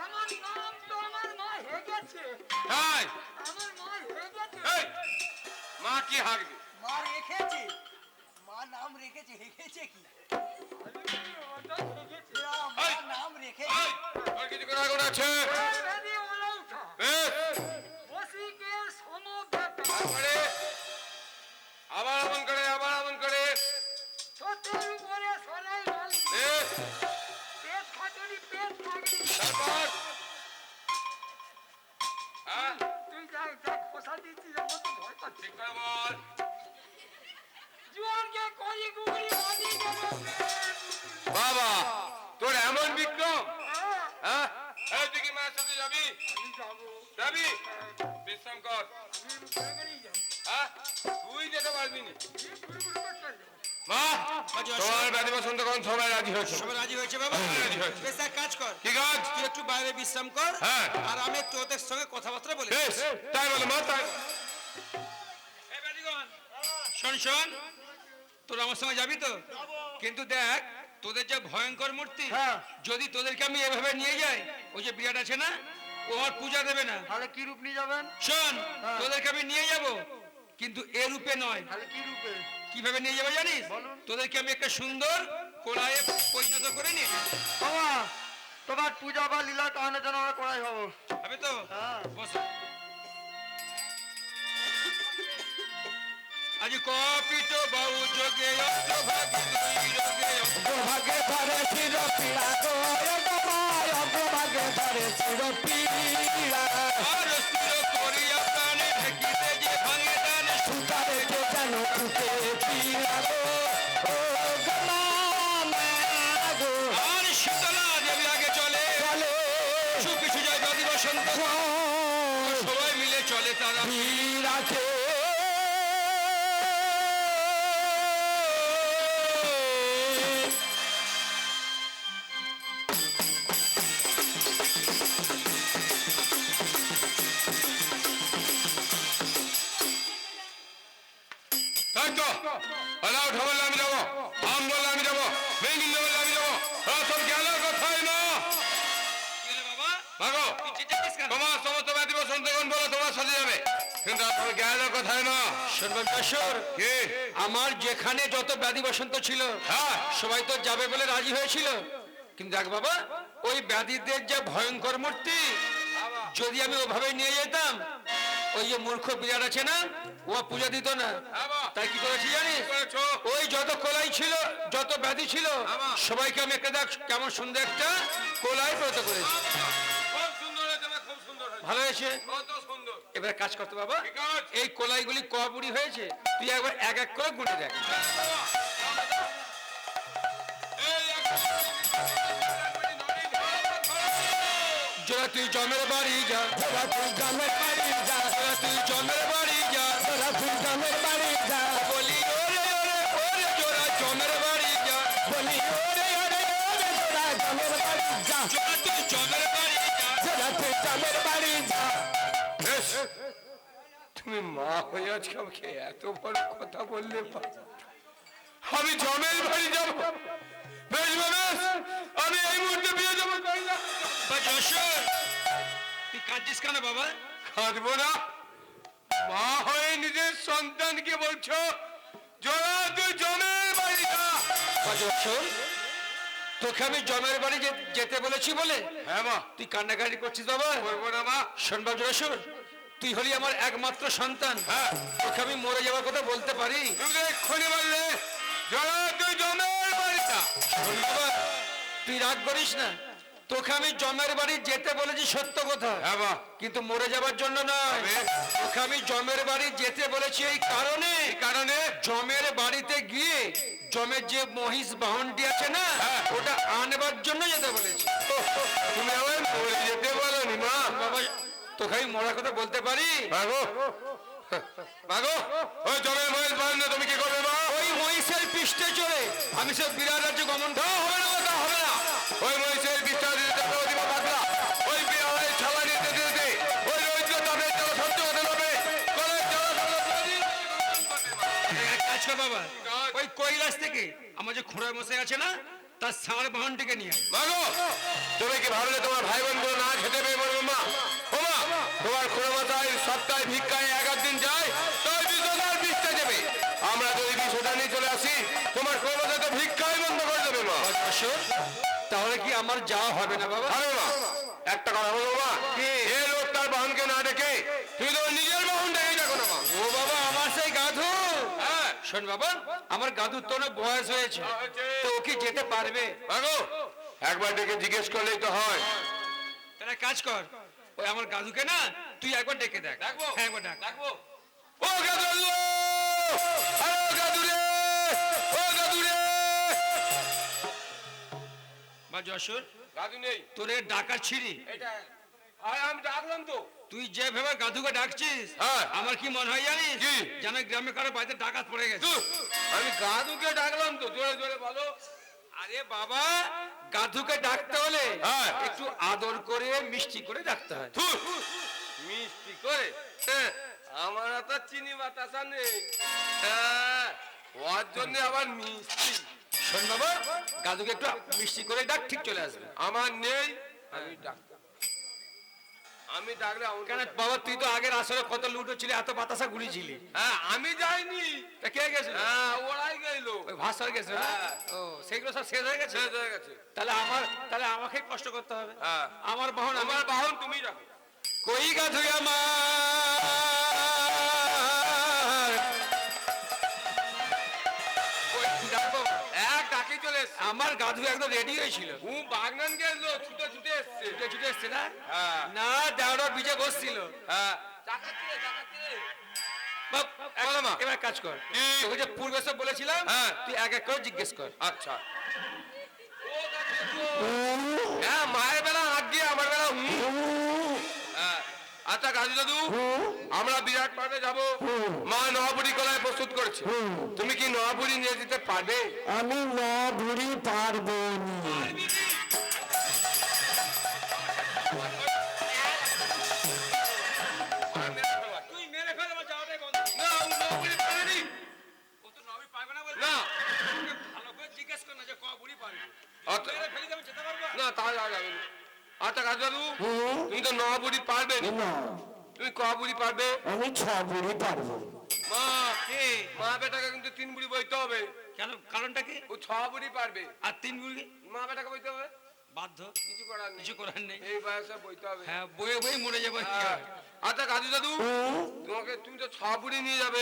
আমার নাম তো আমার মা হেগেছে তাই? আমার মা হেগেছে এই, মা কি হাঁকবে? মা রেখেছে মা নাম রেখেছে রেখেছে কি ওটা হেগেছে না, মা এই। নাম রেখেছে এই, তোর কিছু গুণাগুণ আছে? ভেদি ওলাউঠা বেশ। বসিকে সমবেতা তারপরে আবার আমন করে, আবার আমন করে। সত্যের উপরে সরাই মালি বেশ। পেট খাটনি পেট খাগনি তারপর হ্যাঁ, তুই যাই দেখ খোসা দিচ্ছিস আমার তো ভয় পাচ্ছি ঠিক করে বল। জুয়ানকে করি গুগলি বাদি গেল বাবা, তোর এমন বিক্রম? হ্যাঁ, এই, তুই কি মায়ের সাথে যাবি? আমি যাবো যাবি? বিশ্রাম কর। আমি বেগারেই যাবো হ্যাঁ, তুই যেতে পারবি না। এই ঘুরে ঘুরে করতে যাবো মা, তোমার ব্যাধি বসন্তগণ সবাই রাজি হয়েছে। সবাই রাজি হয়েছে বাবা রাজি হয়েছে। বেশ এক কাজ কর কি কাজ? বাইরে বিশ্রাম কর হ্যাঁ। আর আমি একটু ওদের সঙ্গে কথাবার্তা বলি। বেশ তাই বলে মা তাই এই বাড়িগণ, শোন শোন, তোরা আমার সঙ্গে যাবি তো? কিন্তু দেখ, তোদের যে ভয়ঙ্কর মূর্তি, হ্যাঁ। যদি তোদেরকে আমি এভাবে নিয়ে যাই, ওই যে বিরাট আছে না, ও আর পূজা দেবে না। তাহলে কি রূপ নিয়ে যাবেন? শোন, হ্যাঁ। তোদেরকে আমি নিয়ে যাব, কিন্তু এ রূপে নয়। তাহলে কি রূপে? কিভাবে নিয়ে যাবো জানিস? বলুন। তোদেরকে আমি একটা সুন্দর কোলায় পরিণত করে নিয়ে যাবো। বাবা, তোমার পূজা বা লীলা কারণে যেন আমরা করাই হবো। হবে তো? হ্যাঁ। বস। আজ কপিত বাউ যোগে অগ্রভাগে দুই রোগে অগ্রভাগে ধরে চির পীড়া গো ভাই, অগ্রভাগে ধরে চির পীড়া। আর স্থির করিয়া প্রাণে ঢেকিতে যে ভাঙে টানে সুতা রেখে যেন খুঁটে পীড়া গো, ও গমা গো আর শীতলা দেবী আগে চলে চলে কিছু যায় নদী বসন্ত সবাই মিলে চলে তারা। পীড়াকে। তাই তো আলাউ ঢবল আমি যাবো, আম বললে আমি যাবো, বেঙ্গিন বললে আমি যাবো, সব গেলের কথাই না। কি হলো বাবা? ভাগো তুই চেঁচাচ্ছিস কেন? তোমার সমস্ত ব্যাধি বসন্তগণ বলো তোমার সাথে যাবে, কিন্তু আসলে গেলের কথাই না। সর্বজ্ঞেশ্বর, কি? আমার যেখানে যত ব্যাধি বসন্ত ছিল, হ্যাঁ সবাই তো যাবে বলে রাজি হয়েছিল, কিন্তু দেখ বাবা, ওই ব্যাধিদের যে ভয়ঙ্কর মূর্তি, যদি আমি ওভাবে নিয়ে যেতাম, ওই যে মূর্খ বিরাট আছে না, ও পূজা দিত না। তাই কি করেছি জানিস? করেছো? ওই যত কোলাই ছিল, যত ব্যাধি ছিল, হ্যাঁ। সবাইকে আমি একটা দেখ কেমন সুন্দর একটা কোলাই ব্রত করেছি। খুব সুন্দর হয়েছে না, খুব সুন্দর হয়েছে, ভালো হয়েছে। কত সুন্দর। এবার কাজ করতে বাবা, ঠিক আছে। এই কোলাইগুলি ক বুড়ি হয়েছে তুই একবার এক এক করে গুনে দেখ। এই জোড়া তুই জমের বাড়ি যা, তোরা তুই গ্রামের বাড়ি যা, জোড়া তুই জমের বাড়ি যা, তোরা তুই গ্রামের বাড়ি যা, বলি ওরে ওরে ওরে জোড়া জমের বাড়ি যা, বলি ওরে ওরে ওরে তোরা গ্রামের বাড়ি যা, জোড়া তুই জমের বাড়ি যা। তোরা তুই গ্রামের বাড়ি যা। বেশ, তুমি মা হয়ে আজকে আমাকে এত বড় কথা বললে আমি জমের বাড়ি যাব। বেশ বেশ, আমি এই মুহূর্তে বিয়ে যাবো। বা যশোর, তুই কাঁদছিস কেন বাবা? কাঁদবো না, মা হয়ে নিজের সন্তানকে বলছো জোড়া তুই জমের বাড়ি যা। বা যশোর, তোকে আমি জমের বাড়ি যেতে বলেছি বলে হ্যাঁ মা, তুই কান্নাকাটি করছিস বাবা? করবো না মা। শোন বা যশোর, তুই হলি আমার একমাত্র সন্তান, হ্যাঁ। তোকে আমি মরে যাওয়ার কথা বলতে পারি? তুমি তো এক্ষুনি বললে জোড়া তুই জমের বাড়ি যা। শোন বাবা, তুই রাগ করিস না, তোকে আমি জমের বাড়ি যেতে বলেছি সত্য কথা, হ্যাঁ মা, কিন্তু মরে যাবার জন্য নয়। তবে? তোকে আমি জমের বাড়ি যেতে বলেছি এই কারণে, কারণে জমের বাড়িতে গিয়ে জমের যে মহিষ বাহনটি আছে না, হ্যাঁ। ওটা আনবার জন্য যেতে বলেছি। তুমি আমার মরে যেতে বলো নি মা। বাবা, তোকে আমি মরার কথা বলতে পারি? ভাগো ভাগো, ওই জমের মহিষ বাহিনী তুমি কি করবে মা? ওই মহিষের পৃষ্ঠে চড়ে আমি সব বিরাট রাজ্য গমন করব। হবে না, তা হবে না। ওই মহিষের বিস্তার দিতে দিবা পাতলা, ওই বিড়ালের ছালা দিতে দিতে ওই রৌদ্র তাপের জল সহ্য হতে হবে। কলের জল এক কাজ কর বাবা, ওই কৈলাস থেকে আমার যে খুঁড়ার মশাই আছে না, তার ষাঁড় বাহনটিকে নিয়ে আয়। ভাগো, তুমি কি ভাবলে তোমার ভাই বোন গুলো না খেতে পেয়ে মরবে মা? ও মা, তোমার খুঁড়ো মাথায় সপ্তাহে ভিক্ষায় 11 দিন যায়, তাই 20,000 ভিক্ষা দেবে। আমরা যদি 20,000 নিয়ে চলে আসি, তোমার খুঁড়ো মাথায় তো ভিক্ষাই বন্ধ করে দেবে মা। আসো, তাহলে কি আমার যাওয়া হবে না বাবা? আরে মা, একটা কথা বলবো মা, এ লোক তার বাহনকে না ডেকে তুমি তোমার নিজের বাহন ডেকে দেখো না মা। ও বাবা, আমার সেই গাধু। হ্যাঁ শোন বাবা, আমার গাধুর তো অনেক বয়স হয়েছে, তো ও কি যেতে পারবে? ভাগো, একবার ডেকে জিজ্ঞেস করলেই তো হয়। তাহলে কাজ কর, ওই আমার গাধুকে না তুই একবার ডেকে দেখ। ডাকবো? হ্যাঁ, একবার ডাক। ও গাদুল্লো, আরে গাদুরে, ও গাদুরে। বা যশোর, গাদু নেই, তোরে ডাকার ছিড়ি, এটা আরে আমি ডাকলাম তো। তুই যেভাবে গাধুকে ডাকছিস, হ্যাঁ। আমার কি মনে হয় জানিস? কি? যেন গ্রামে কারো বাড়িতে ডাকাত পড়ে গেছে। ধুর, আমি গাদুকে ডাকলাম তো, জোরে জোরে বলো। আরে বাবা, গাধুকে ডাকতে হলে হ্যাঁ। একটু আদর করে মিষ্টি করে ডাকতে হয়। ধুর, মিষ্টি করে হ্যাঁ, আমার তো চিনি বাতাসা নেই হ্যাঁ, ওর জন্য আবার মিষ্টি। শোন বাবা, গাধুকে একটু মিষ্টি করে ডাক, ঠিক চলে আসবে। আমার নেই, আমি ডাক, আমি ডাকলে কেন বাবা, তুই তো আগের আসরে কত লুটো ছিলি, এত বাতাসা গুলিছিলি। হ্যাঁ আমি যাইনি, তা কে গেছে? হ্যাঁ ওরাই গেল, ওই ভাষার গেছে না? হ্যাঁ। ও, সেগুলো সব শেষ হয়ে গেছে। শেষ হয়ে গেছে। তাহলে আমাকে কষ্ট করতে হবে। হ্যাঁ আমার বাহন আমার বাহন তুমি রাখো। কই গাধু আমার, কই ডাকবো? এক ডাকি চলে এসছে, আমার গাধু একদম রেডি হয়েছিল, বাগনান গেল, ছুটে ছুটে এসছে। ছুটে ছুটে এসছে না? হ্যাঁ না, দেওয়ার বিজে বসছিল। হ্যাঁ ডাকাচ্ছি রে, ডাকাচ্ছি রে। বাপ, বলো মা। এবার কাজ কর, কি? তোকে যে পূর্বে সব বলেছিলাম, হ্যাঁ। তুই এক এক করে জিজ্ঞেস কর। আচ্ছা হ্যাঁ, মায়ের বেলা আগ দিয়ে আমার বেলা হ্যাঁ। আচ্ছা গাজু দাদু, আমরা বিরাট পার্কে যাব, মা নবাবুড়ি কলায় প্রস্তুত করেছে, তুমি কি নবাবুড়ি নিয়ে যেতে পারবে? আমি না বুড়ি পারবো না। তুই মেরে ফেল, আমার যাওয়াটাই বন্ধ। না, ও নবাবুড়ি পারেনি। ও তো নবী পারবে না বলছে। না। তোকে ভালো করে জিজ্ঞেস কর না যে ক বুড়ি পারবে। আচ্ছা মেরে ফেলে যাবে, যেতে পারবে? না, তাহলে আর যাবে না। আচ্ছা গাজু দাদু, তুমি তো নবাবুড়ি পারবে না, না, তুমি ক বুড়ি পারবে? আমি 6 বুড়ি পারবো। মা, কে? মা বেটাকে কিন্তু 3 বুড়ি বইতে হবে, কেন, কারণটা কি? ও 6 বুড়ি পারবে, আর 3 বুড়ি মা বেটাকে বইতে হবে, বাধ্য, কিছু করার নেই, কিছু করার নেই। এই বয়সে বইতে হবে। হ্যাঁ, বয়ে বয়ে মরে যাবো। কি হ্যাঁ। হবে? আচ্ছা গাজু দাদু, তুমি তো 6 বুড়ি নিয়ে যাবে,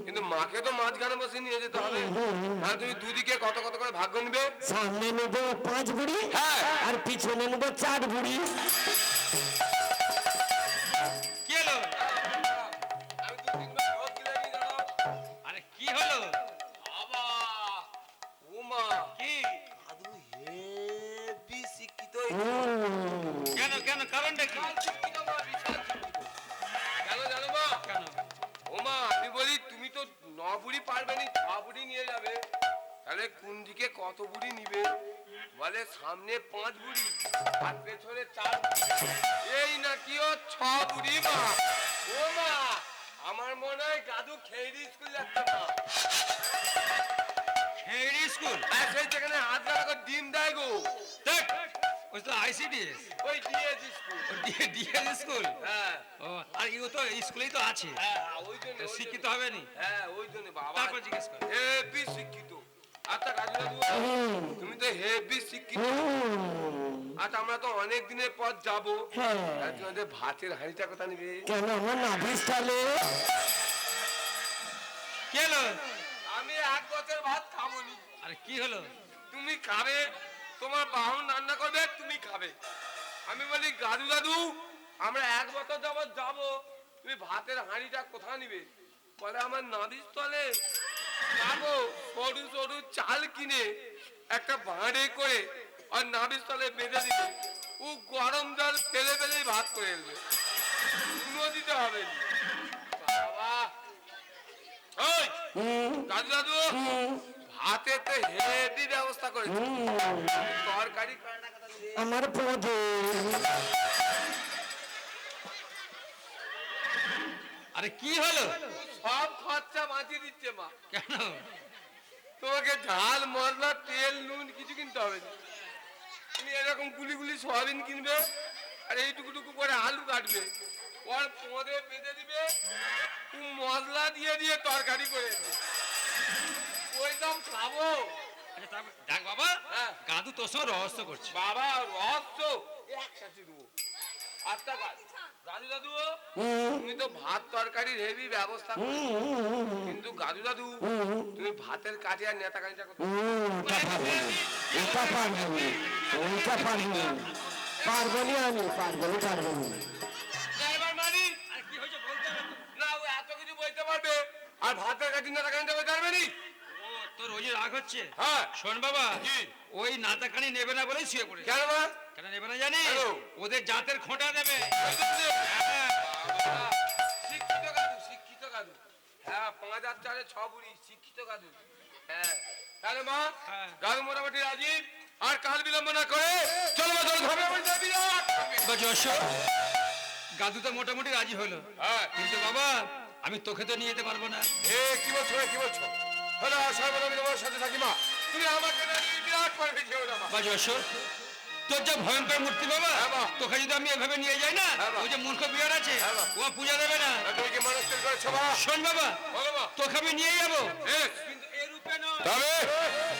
কিন্তু মাকে তো মাঝখানে বসে নিয়ে যেতে হবে, আর তুমি দুদিকে কত কত করে ভাগ্য নিবে? সামনে নেবো 5 বুড়ি, হ্যাঁ। আর পিছনে নেবো 4 বুড়ি। কি হলো? আমি 2-3 বার ভোট দিলে নিয়ে যাবো। আরে কি হলো? বাবা, ও মা, কি? দাদু হেবি শিক্ষিত, কেন কেন, কারণটা কি? বিশাল শিক্ষিত মা, বিশাল শিক্ষিত। কেন জানো মা? কেন? ও মা, আমি বলি তুমি তো 9 বুড়ি পারবে না, 6 বুড়ি নিয়ে যাবে, তাহলে কোন দিকে কত বুড়ি নিবে? বলে সামনে 5 বুড়ি আর পেছনে 4 বুড়ি, এই নাকি ও 6 বুড়ি মা। ও মা, আমার মনে হয় গাদু খেয়ে স্কুল যাচ্ছে মা। খেড়ি স্কুল? আর সেই যেখানে হাত রাখা করে ডিম দেয় গো, দেখ, ওই তো আইসিডিএস, ওই ডিএস স্কুল। DS school. হ্যাঁ ও, আর ও তো স্কুলেই তো আছে, হ্যাঁ ওই জন্য, ওই শিক্ষিত জন্য। হবে নি? হ্যাঁ ওই জন্য বাবা, তারপর জিজ্ঞেস কর। হেবি শিক্ষিত। আচ্ছা কাজু বাবু, তুমি তো হেবি শিক্ষিত। আচ্ছা আমরা তো অনেক দিনের পর যাবো, হ্যাঁ। আর তোমাদের ভাতের হাঁড়িটা কথা নিবে? কেন আমার নাভিস তাহলে? কি হলো? আমি 1 বছর ভাত খাবনি, আরে কি হলো? তুমি খাবে, তোমার বাহন রান্না করবে, তুমি খাবে। আমি বলি গাদু দাদু, আমরা 1 বছর যাবত যাবো, তুমি ভাতের হাঁড়িটা কোথা নিবে? বলে আমার নাভির তলে যাবো, সরু সরু চাল কিনে একটা ভাঁড়ে করে আর নাভির তলে বেঁধে দিবে, ও গরম জল ফেলে ফেলেই ভাত করে এলবে, নুনও দিতে হবে না। বাবা, ওই দাদু দাদু, ভাতে তো হেভি ব্যবস্থা করেছে, তরকারি কাটা কাটা দিয়ে। আমার পদে আরে কি হলো? সব খরচা বাঁচিয়ে দিচ্ছে মা, কেন? তোমাকে ঝাল মশলা তেল নুন কিছু কিনতে হবে না, তুমি এরকম গুলি গুলি সয়াবিন কিনবে আর এইটুকু টুকু করে আলু কাটবে, ওর পদে বেঁধে দিবে, মশলা দিয়ে দিয়ে তরকারি করে দেবে, ওই দাম খাবো। আচ্ছা, তারপর দেখ বাবা, হ্যাঁ। গাদু তোর সঙ্গে রহস্য করছে। বাবা রহস্য একসাথে দেবো। আচ্ছা দাদু দাদু, তুমি তো ভাত তরকারির হেভি ব্যবস্থা করো, কিন্তু গাদু দাদু তুমি ভাতের কাজে আর নেতা কাজটা করতে এটা পারবো, ওইটা পারবো, পারবো না, আমি পারবো না। এবার মানি আরে কি হয়েছে বলতে হবে তো। না, ও এত কিছু বলতে পারবে আর ভাতের কাজে নেতা কাজটা বলতে পারবে নি? ও, তোর ওই যে রাগ হচ্ছে? হ্যাঁ। শোন বাবা, কি? ওই নাতাকানি নেবে না বলেই শুয়ে পড়ে। কেন মা? কেন নেবে না জানিস? কেন? ওদের জাতের খোঁটা দেবে। হ্যাঁ। বাবা, শিক্ষিত গাদু, শিক্ষিত গাদু। হ্যাঁ 5,000 4 বুড়ি, শিক্ষিত গাদু। হ্যাঁ তাহলে মা দাদু মোটামুটি রাজি, আর কাল বিলম্ব না করে চলো মা, চলো ধর্মের বাড়ি যাবি না। বাজু অশোক, গাদু তো মোটামুটি রাজি হলো, হ্যাঁ কিন্তু বাবা আমি তোকে তো নিয়ে যেতে পারবো না। কি বলছো কি বলছো? হলো সর্বদা আমি তোমার সাথে থাকি মা, তুমি আমাকে না নিয়ে বিরাট পারবে খেয়েও না মা। বাজু অশোক, তোর যা ভয়ঙ্কর মূর্তি বাবা, হ্যাঁ বাবা। তোকে যদি আমি এভাবে নিয়ে যাই না, হ্যাঁ বাবা। ওই যে মূর্খ বিহার আছে হ্যাঁ বাবা। ও পূজা দেবে না। তুমি কি মানুষ তৈরি করেছো মা? শোন বাবা, বলো মা। তোকে আমি নিয়ে যাবো, হ্যাঁ। কিন্তু এ রূপে নয়। তবে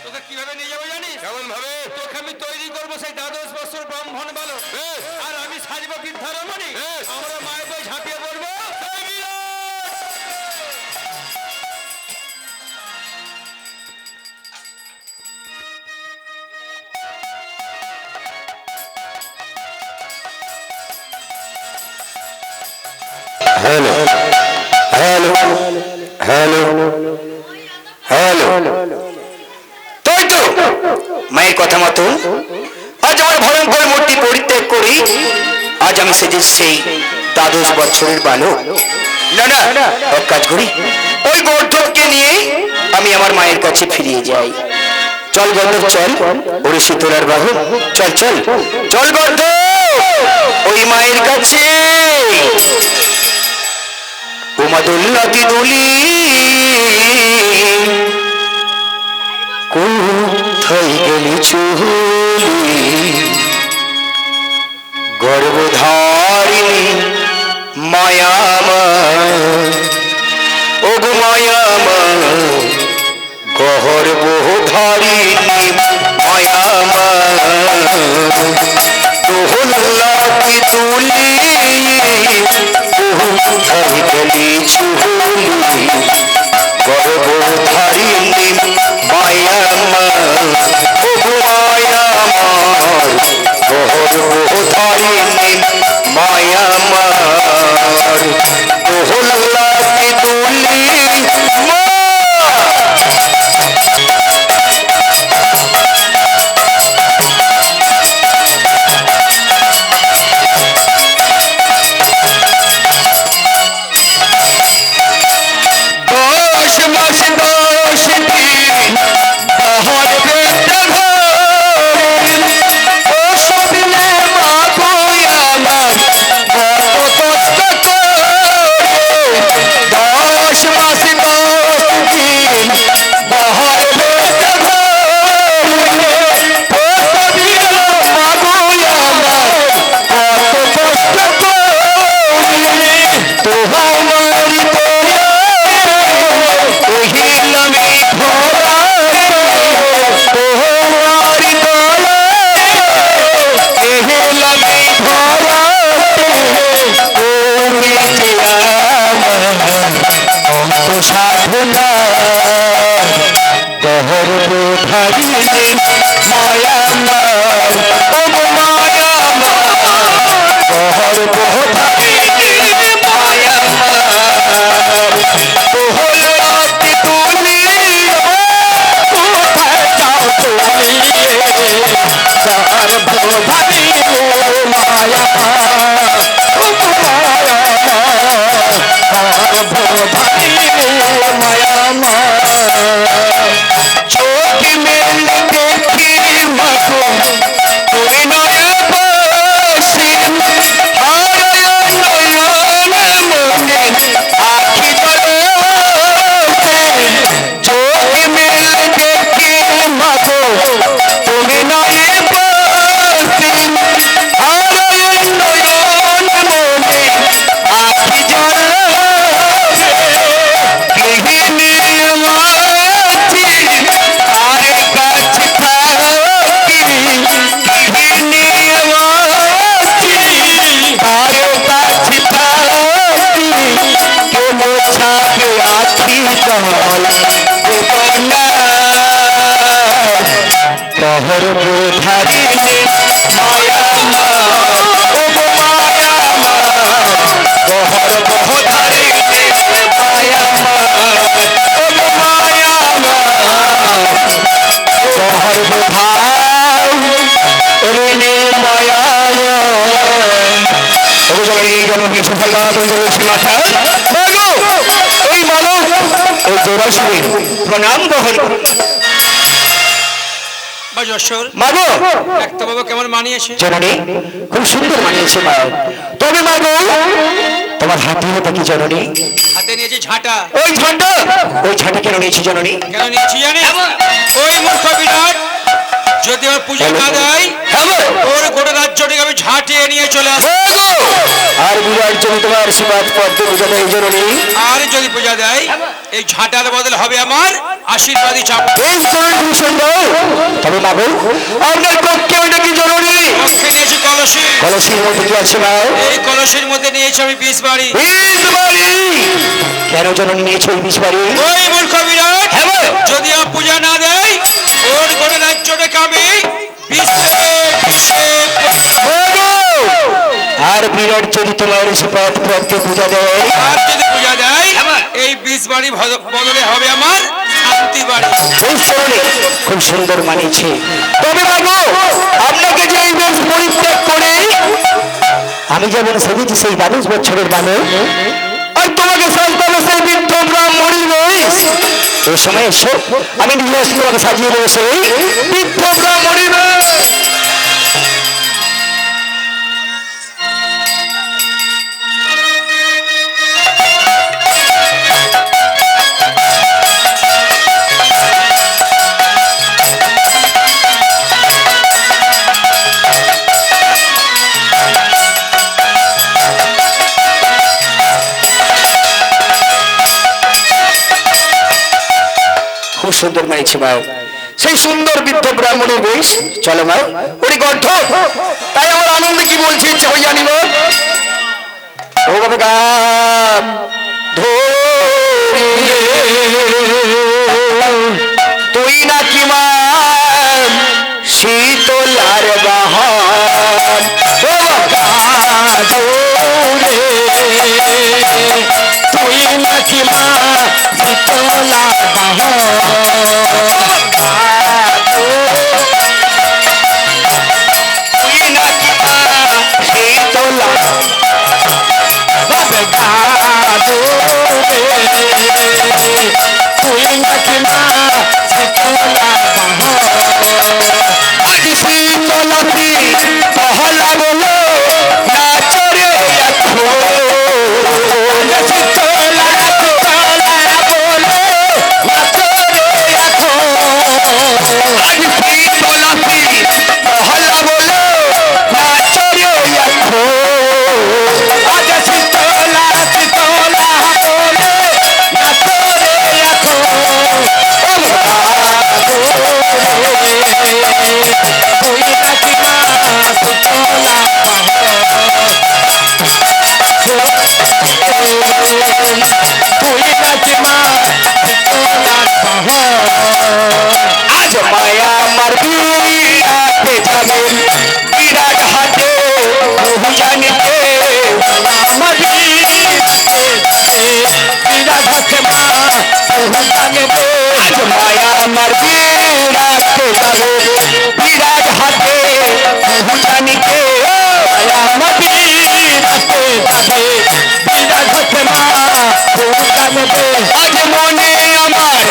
তোকে কিভাবে নিয়ে যাবো জানিস? কেমন ভাবে? তোকে আমি তৈরি করবো সেই দ্বাদশ বছর ব্রাহ্মণ বলো, বেশ। আর আমি সাজবো বৃদ্ধারমণি, বেশ। আমরা মায়ের বই ঝাঁপিয়ে পড়বো। হ্যালো হ্যালো হ্যালো হ্যালো, তাই তো মায়ের কথা মতো আজ আমার ভয়ঙ্কর মূর্তি পরিত্যাগ করি, আজ আমি সেজেছি সেই দ্বাদশ বছরের বালক। না না, এক কাজ করি, ওই গর্ধবকে নিয়ে আমি আমার মায়ের কাছে ফিরিয়ে যাই। চল গর্ধব চল, ওরে শীতলার বাহু, চল চল চল গর্ধব ওই মায়ের কাছে। উমা দোলনাতে দোলি কোথায় গেলি চলি, গর্ভধারিণী মায়ামা, ও গো মায়ামা, গর্ভধারিণী মায়ামা, দোলনাতে দোলি কোথায় গেলি চলি, গর্ভধারিণী মায়ামা, ও গো মায়ামার, গর্ভধারিণী মায়ামার, দোলনাতে দোলি মা। দশ মাস 10 দিন বাহার বেটা ঘরে, ও স্বপ্নে মা বই আমার কত কষ্ট করে। 10 মাস 10 দিন বাহার বেটা ঘরে, ও স্বপ্নে মা বই আমার কত কষ্ট করে। তোমারি ওহিলামি ধরাতে, তোমারি দলে এহিলামি ধরাতে, তুমি যে আমার অন্ত সাধনা, গর্ভধারিণী মায়ামার, ও মায়ামার, গর্ভধারিণী মায়ামার, দোলনাতে দোলি কোথায় যাও তুমি, গর্ভধারিণী মায়ামার, ও মায়ামার, গর্ভধারিণী মায়ামার, চোখ মেলে দেখি মাগো তোর নয়ন বসি, হারায় নয়ন মনে আখি জলে, চোখ মেলে দেখি মাগো তোর নয়ন বসি, হারায় নয়ন মনে আখি জলে, গৃহিণী মাছি আরে কাছে থাকি, গৃহিণী মাছি আরে কাছে থাকি, কে মোছাবে আখি জল দেবনা, গর্ভধারিণী মায়ামা, ও গো মায়ামা, গর্ভধারিণী মায়ামা, ও গো মায়ামা, গর্ভধারিণী মায়ামা। এই জনকে সফলতা করেছি মাথা, ওই মানব ওই জোড়াশির প্রণাম বহন। অজস্র মাগো একটা বাবা কেমন মানিয়েছে জননী খুব সুন্দর মানিয়েছে মা তবে মাগো তোমার হাতে হাতে কি জননী হাতে নিয়েছে ঝাঁটা ওই ঝাঁটা কেন নিয়েছি জননী কেন নিয়েছি জানিস ওই মূর্খ বিরাট যদি ওর পুজো না দেয় ওর গোটা রাজ্যটিকে আমি ঝাঁটিয়ে নিয়ে চলে আসবো আর বিরাট যদি তোমার শ্রীপাদ পদ্ম পূজা দেয় জননী আর যদি পূজা দেয় এই ঝাঁটার বদল হবে আমার আশীর্বাদী চাপড় বেশ জননী খুব সুন্দর তবে মাগো আপনার কক্ষে ওইটা কি জননী নিয়েছি কলসি কলসির মধ্যে কি আছে মা এই কলসের মধ্যে নিয়েছি আমি 20 বাড়ি কেন জননী নিয়েছো এই 20 বাড়ি ওই মূর্খ বিরাট যদি আমার পূজা না দেয় ওর গোটা রাজ্যটাকে আমি আর বিরাট যদি তোমার শ্রীপাদ পদ্ম পূজা দেয় আর যদি পূজা দেয় এই 20 বাড়ি বদলে হবে আমার শান্তি বাড়ি বেশ জননী খুব সুন্দর মানিয়েছে তবে মাগো আপনাকে যে এই বেশ পরিত্যাগ করে আমি যেমন সেজেছি সেই 22 বছরের মানুষ আর তোমাকে সাজতে সেই বৃদ্ধ ব্রাহ্মণীর বেশ এই সময় এসো আমি নিজে এসে তোমাকে সাজিয়ে দেবো সেই বৃদ্ধ ব্রাহ্মণীর বেশ খুব সুন্দর মানিয়েছে মা সেই সুন্দর বৃদ্ধ ব্রাহ্মণের বেশ চলো মা ওরে গর্ধ তাই আমার আনন্দে কি বলছি ইচ্ছে হই জানিব ও বাবা গান তুই নাকি মা শীতলার বাহন ও বাবা তুই নাকি মা শীতলার বাহন তুই নাকি মা শীতলার তুই নাকি মা শীতলার বাহন আজ শীতলাতি পহলা বলো নাচরে আজ মায়া আমার বিরাটে যাবে বিরাট হাতে বহু জানিতে আমার বিরাট হাতে মা বহু জানিতে আজ মায়া আমার বিরাটে যাবে বিরাট হাতে বহু জানিতে আমার বিরাটে যাবে বিরাট হাতে মা বহু জানিতে আজ মনে আমার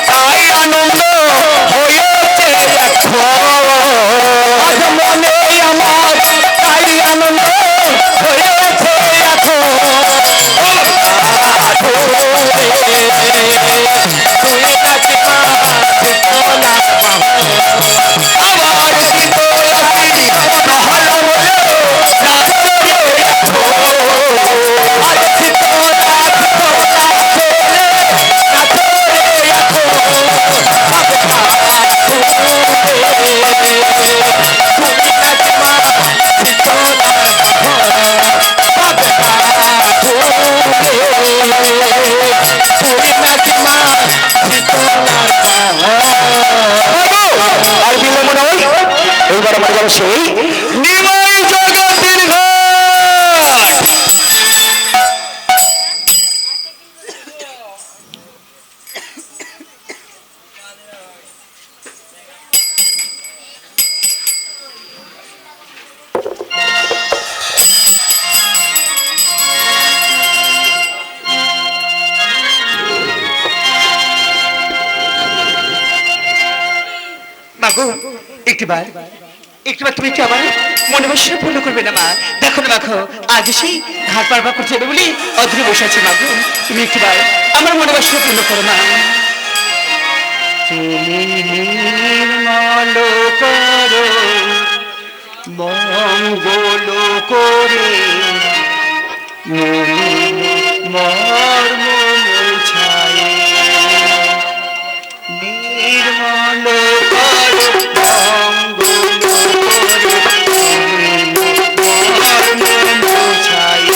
তাই আনন্দ হয়েছে আজ মনে আমার তাই আনন্দ হয়েছে আবার শীতলাতি পহলা বলো আর বিলম্ব নয় এইবার আমরা যাবো সেই নিমাই জগতের ঘর মাগো একটিবার তুমি একটু আমার মনে বসে পূর্ণ করবে না মা। দেখো না মাখো, আজ সেই ঘাট পার করতে যাবে বলি অধরে বসে আছি মাগো। তুমি একটিবার আমার মনে বসে পূর্ণ করো মা। নির্মল করো মঙ্গল করে মর্ম ছায়, নির্মল করো মঙ্গল করে মর্ম ছায়,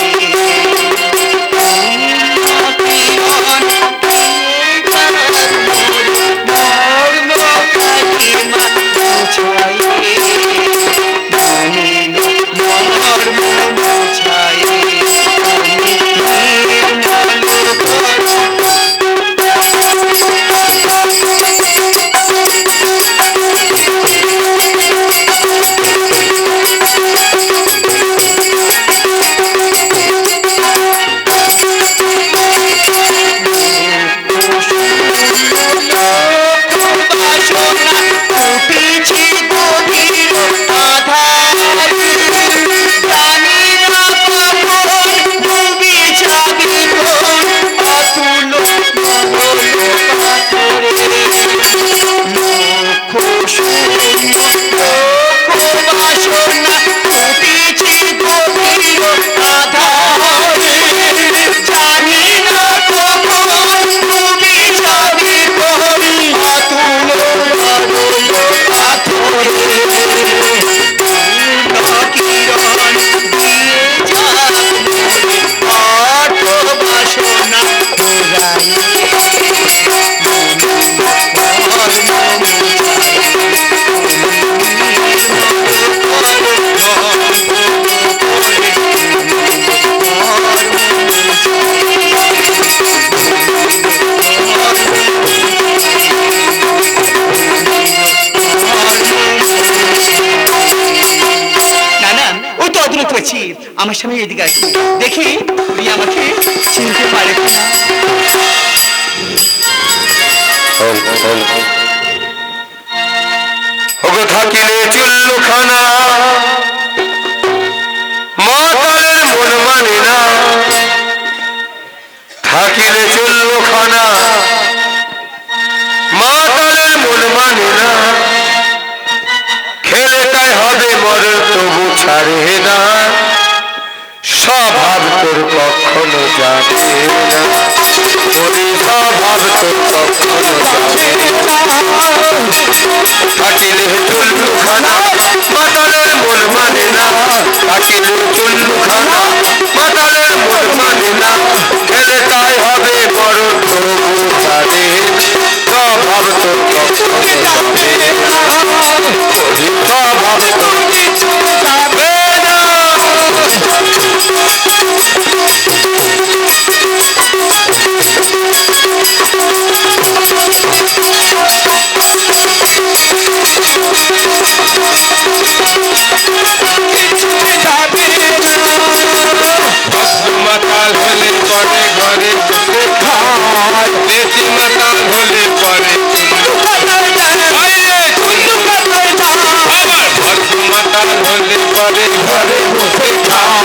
আমার সামনে এদিকে আসি, দেখি তুই আমাকে চিনতে পারে কিনা। থাকিলে চুল্লুখানা মাতালের মন মানে না, থাকিলে চুল্লুখানা মাতালের মন মানে না, খেলে তাই হবে মরে তবু ছাড়ে না, স্বভাব তোর কখনো যাবে না, স্বভাব তোর কখনো যাবে না, থাকিলে চুল্লুখানা মাতালের মন মানে না, থাকিলে চুল্লুখানা মাতালের মন মানে না, খেলে তাই হবে বড় তবু ছাড়ে, স্বভাব তোর কখনো যাবে না, স্বভাব তোর যাবে না। মাতাল হলে পরে ঘরে চলে খায়, দেশি মাতাল হলে পরে মাতাল হলে পরে ঘরে বসে খায়,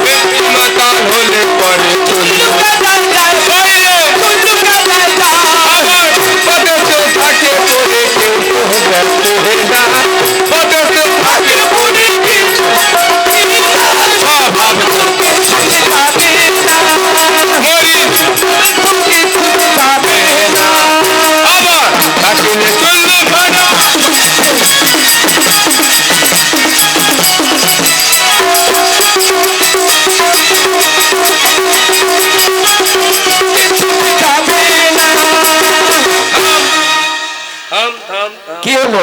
দেশি মাতাল হলে পরে চলে পদতে থাকে পরে কেউ ব্যস্ত হয়ে না, পদতে থাকে পরে কেউ স্বভাব থাকিলে চললে ভাড়া কি হলো?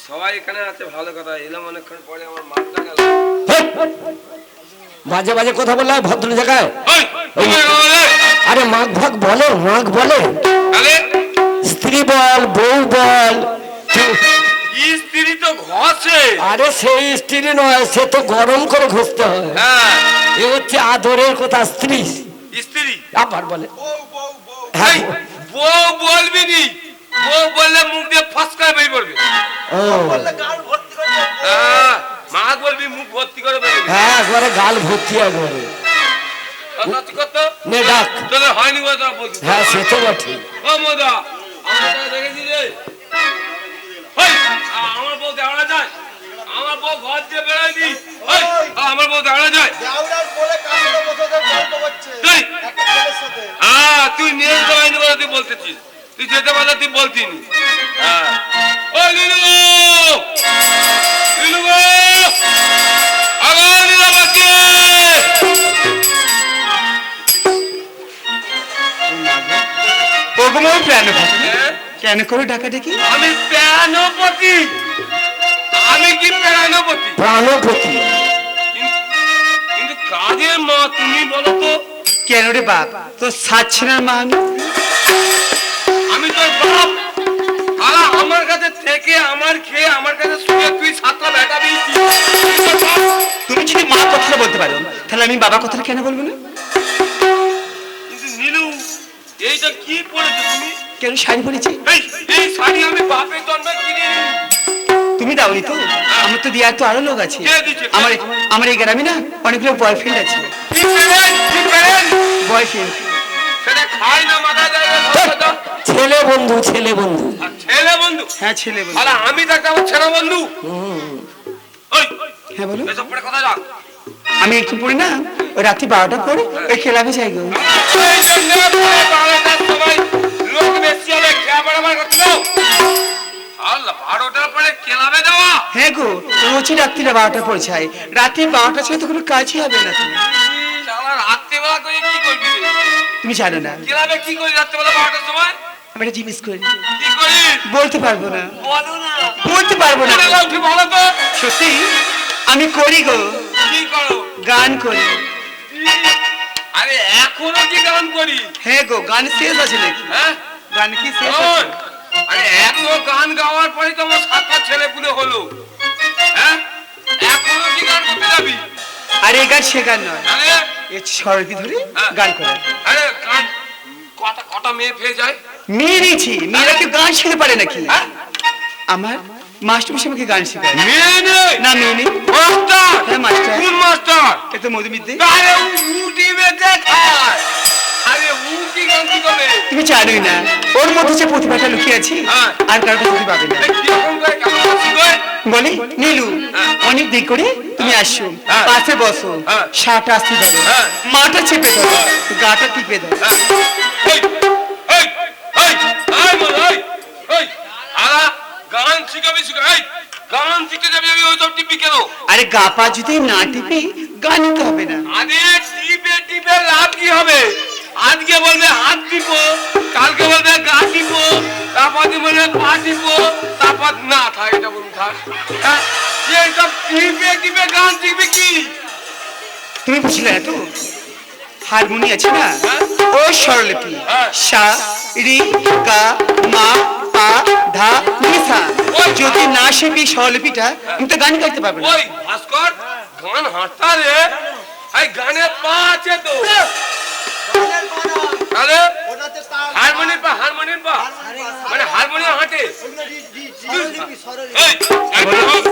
সবাই এখানে আছে, ভালো কথা। এলাম অনেকক্ষণ পরে, আমার মাথা গেল। বাজে বাজে কথা বললে ভদ্র জায়গায়। আরে মাঘ ভাগ বলে, মাঘ বলে, স্ত্রী বল, বউ বল। স্ত্রী তো ঘষে। আরে সেই স্ত্রী নয়, সে তো গরম করে ঘষতে হয়। হ্যাঁ, এ হচ্ছে আদরের কথা। স্ত্রী স্ত্রী আবার বলে এই, বউ বলবি নি, বউ বললে মুখ দিয়ে ফস করে বেরিয়ে পড়বে। ও হ্যাঁ, মা বলবি মুখ ভর্তি করে বেরোবে। হ্যাঁ একবারে গাল ভর্তি একবারে সত্যি কথা, নে ডাক তোদের হয়নি বলে তোরা বলছিস। হ্যাঁ সে তো বটে ও মোদা, আমার টাকা দেখেছি রে। ওই, আমার বউ দেওয়া যায়, আমার বউ ঘর দিয়ে বেরোয়নি। ওই, আমার বউ দেওয়া যায়। তুই, তুই নিয়ে যেতে পারিনি বলে তুই বলতেছিস, তুই যেতে পারলে তুই বলতিনি। হ্যাঁ, ও লিলু, লিলু গো, আগো লীলাবতী। ওগো মোর প্রাণ হ্যাঁ? কেন করে ডাকাডাকি? আমি প্রাণপতি, আমি কি প্রাণপতি? প্রাণপতি কিন্তু কাজের মা তুমি বলো তো? কেন রে বাপ, তোর ছাড়ছে না মা আমি? আমি তোর বাপ, আর আমার কাছে থেকে আমার খেয়ে আমার কাছে শুয়ে তুই সাতটা বেটা দিয়েছি। তুমি যদি মা কথাটা বলতে পারো তাহলে আমি বাবা কথাটা কেন বলবো না? কিন্তু নীলু, এইটা কি পড়েছো তুমি? কেন শাড়ি পরেছি? এই শাড়ি আমি বাপের জন্মে কিনে নিই। তুমি দাওনি তো? আমার তো দেওয়ার তো আরো লোক আছে। কে দিচ্ছে? আমার আমার এই গ্রামে না অনেকগুলো বয়ফ্রেন্ড আছে। কি পেলেন? কি পেলেন? বয়ফ্রেন্ড সেটা খাই না মাথা জায়গা সর্বদা। ছেলে বন্ধু ছেলে বন্ধু আর ছেলে বন্ধু? হ্যাঁ ছেলে বন্ধু। আরে আমি থাকতে আমার ছেলে বন্ধু। ওই, হ্যাঁ বলো। এসব পরে কথা রাখ। আমি একটু পরে না ওই রাত্রি 12টার পরে ওই ক্লাবে যাই গো। এই জন্য পরে 12টার সময় লোক বেশি হলে খেয়া বেড়াবার করছিল। আল্লাহ, 12টার পরে ক্লাবে যাওয়া? হ্যাঁ গো, রোজই রাত্রিটা 12টার পরে যাই। রাত্রি 12টা ছাড়া তো কোনো কাজই হবে না। শালা রাত্রিবেলা করে কি করবি রে? তুমি জানো না ক্লাবে কি করি রাত্রিবেলা 12টার সময়? আমি একটা জিনিস করি, কি করিস? বলতে পারবো না, বলো না। বলতে পারবো না। বলে দাও, তুই বলো তো। সত্যি আমি করি গো, কি করো? গান করি। আরে এখনো কি গান করি? হ্যাঁ গো, গান শেষ আছে নাকি? হ্যাঁ? গান কি শেষ ওই, আছে? আরে এত গান গাওয়ার পরে তো আমার সাতটা ছেলে পুলে হলো। হ্যাঁ? এখনো কি গান করতে যাবি? আরে এই গান সে গান নয়, আরে, এ স্বরটি ধরে হ্যাঁ। গান করা। আরে গান কটা কটা মেয়ে পেয়ে যায়? মেয়ে দিয়েছি, মেয়েরা কি গান শিখতে পারে নাকি? হ্যাঁ? আমার মাস্টার মশাই আমাকে গান শেখায়। মেয়ে নেই? না মেয়ে নেই। মাস্টার? হ্যাঁ মাস্টার, কোন মাস্টার? এ তো মধুমিদ্যে। আরে উটি বেঁচে খায়। আরে উটি গান কি করবে? তুমি জানোই না ওর মধ্যে যে প্রতিভাটা লুকিয়ে আছে হ্যাঁ। আর কারো কাছে তুমি পাবে না। এই কিরকম করে কেমন করছি গো? বলে নীলু হ্যাঁ। অনেক দেরি করে তুমি আসছো, হ্যাঁ। পাশে বসো, হ্যাঁ। শার্ট আসতে ধরো, হ্যাঁ। মাটা চেপে ধরো, গাটা টিপে ধরো। হ্যাঁ। এই, এই, এই, এই বল, এই, এই, আলা, গান শিখাবি শিখা, এই, গান শিখতে যাবি আমি ওই সব টিপি কেন? আরে গা পা যদি না টিপে গান নিতে হবে না। আরে টিপে টিপে লাভ কি হবে? আজকে বলবে হাত টিপো, কালকে বলবে গা টিপো, তারপর দিন বলবে পা টিপো, তারপর না থাক, এটা বলুন থাক। হ্যাঁ? এই সব টিপে টিপে গান শিখবি কি? তুমি বুঝলে না তো, হারমোনি আছে না, হ্যাঁ? ও স্বরলিপি হ্যাঁ। সা রি গা মা পা ধা নি সা। যদি না শিখবি স্বরলিপিটা তুমি তো গান গাইতে পারবে না। ওই ভাস্কর, গান হাঁটতা রে, এই গানের পা আছে তো। তাহলে হারমোনিয়াম পা, হারমোনিয়াম পা, মানে হারমোনিয়াম হাঁটে। এই, একটা হোক,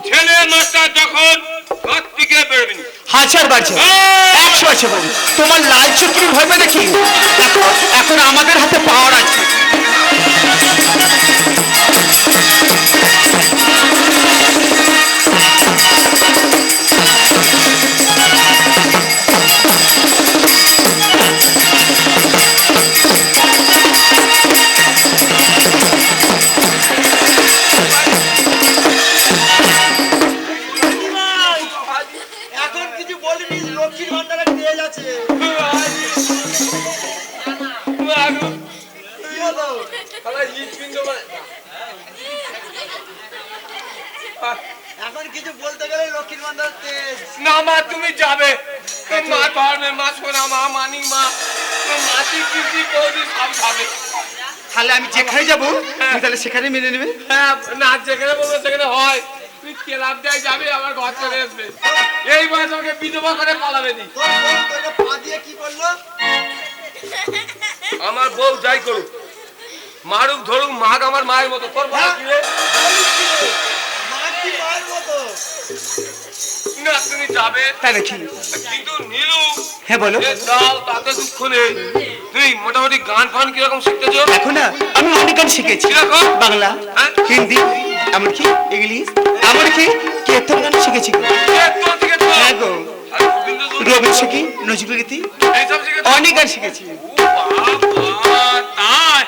ছেলে মাস্টার যখন ঘর থেকে বেরোবি না। হাজার বাজে 100 আছে বলি, তোমার লাল চোখ তুমি ভয় পাবে নাকি? এখন আমাদের হাতে পাওয়ার আছে। এখন কিছু বলিনি, লক্ষ্মীর ভান্ডারে পেয়ে যাচ্ছে। কি হলো? এখন কিছু বলতে গেলে লক্ষ্মীর ভান্ডার তেজ। না মা, তুমি যাবে, মা ধর্মে মা সোনা মা মানি মা মাটি পিপি বৌদি সব খাবে। তাহলে আমি যেখানে যাবো তুমি তাহলে সেখানে মেনে নেবে। হ্যাঁ, না যেখানে বলবে সেখানে হয়। তুই ক্লাব দেয় যাবি, আমার ঘর চলে আসবে। এই বয়স আমাকে বিধবা করে পালাবে নি। তোর বোন তোকে পা দিয়ে কি করলো? আমার বউ যাই করুক, মারুক ধরুক, মাগ আমার মায়ের মতো। তোর ভাড়া কি রে? না তুমি যাবে তাই নাকি? কিন্তু নীলু, হ্যাঁ বলো। এ যাও তাতে দুঃখ নেই। তুই মোটামুটি গান ফান কিরকম শিখতেছো? দেখো না, আমি অনেক গান শিখেছি। কিরকম? বাংলা, হ্যাঁ? হিন্দি, এমনকি ইংলিশ, এমনকি কীর্তন গান শিখেছি। কীর্তন শিখেছো? হ্যাঁ গো, আর রবীন্দ্রসঙ্গীত? রবীন্দ্র শিখি, নজরুল গীতি, এইসব শিখেছো? অনেক গান শিখেছি। ও বাবা, তাই?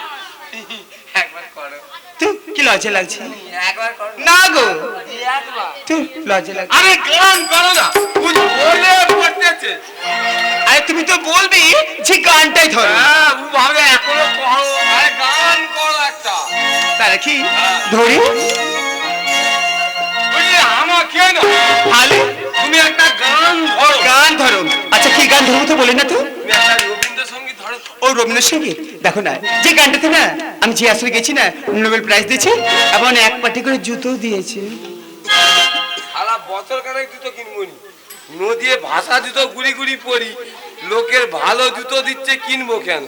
একবার করো। তুই কি লজ্জা লাগছে? একবার করো। না গো, একবার। তুই লজ্জা লাগছে। আরে গান করো না, তুই বলে পড়তেছে। আরে তুমি তো বলবি যে গানটাই ধরো। হ্যাঁ, ও ভাবে এখনো করো। আরে গান করো একটা। তারা কি ধরি? বুঝলি, আমাকে না, তাহলে তুমি একটা গান ধরো। গান ধরো। আচ্ছা কি গান ধরবো তো বলে না তো? তুমি একটা রবীন্দ্রসঙ্গীত ধরো। ও রবীন্দ্রসঙ্গীত। দেখো না, যে গানটাতে না আমি যে আসলে গেছি না, নোবেল প্রাইজ দিয়েছে এবং এক পার্টি করে জুতো দিয়েছে। সারা বছর কানেক জুতো কিনবো নি, নদীয়ে ভাষা জুতো গুড়ি গুড়ি পরি, লোকের ভালো জুতো দিচ্ছে, কিনবো কেন?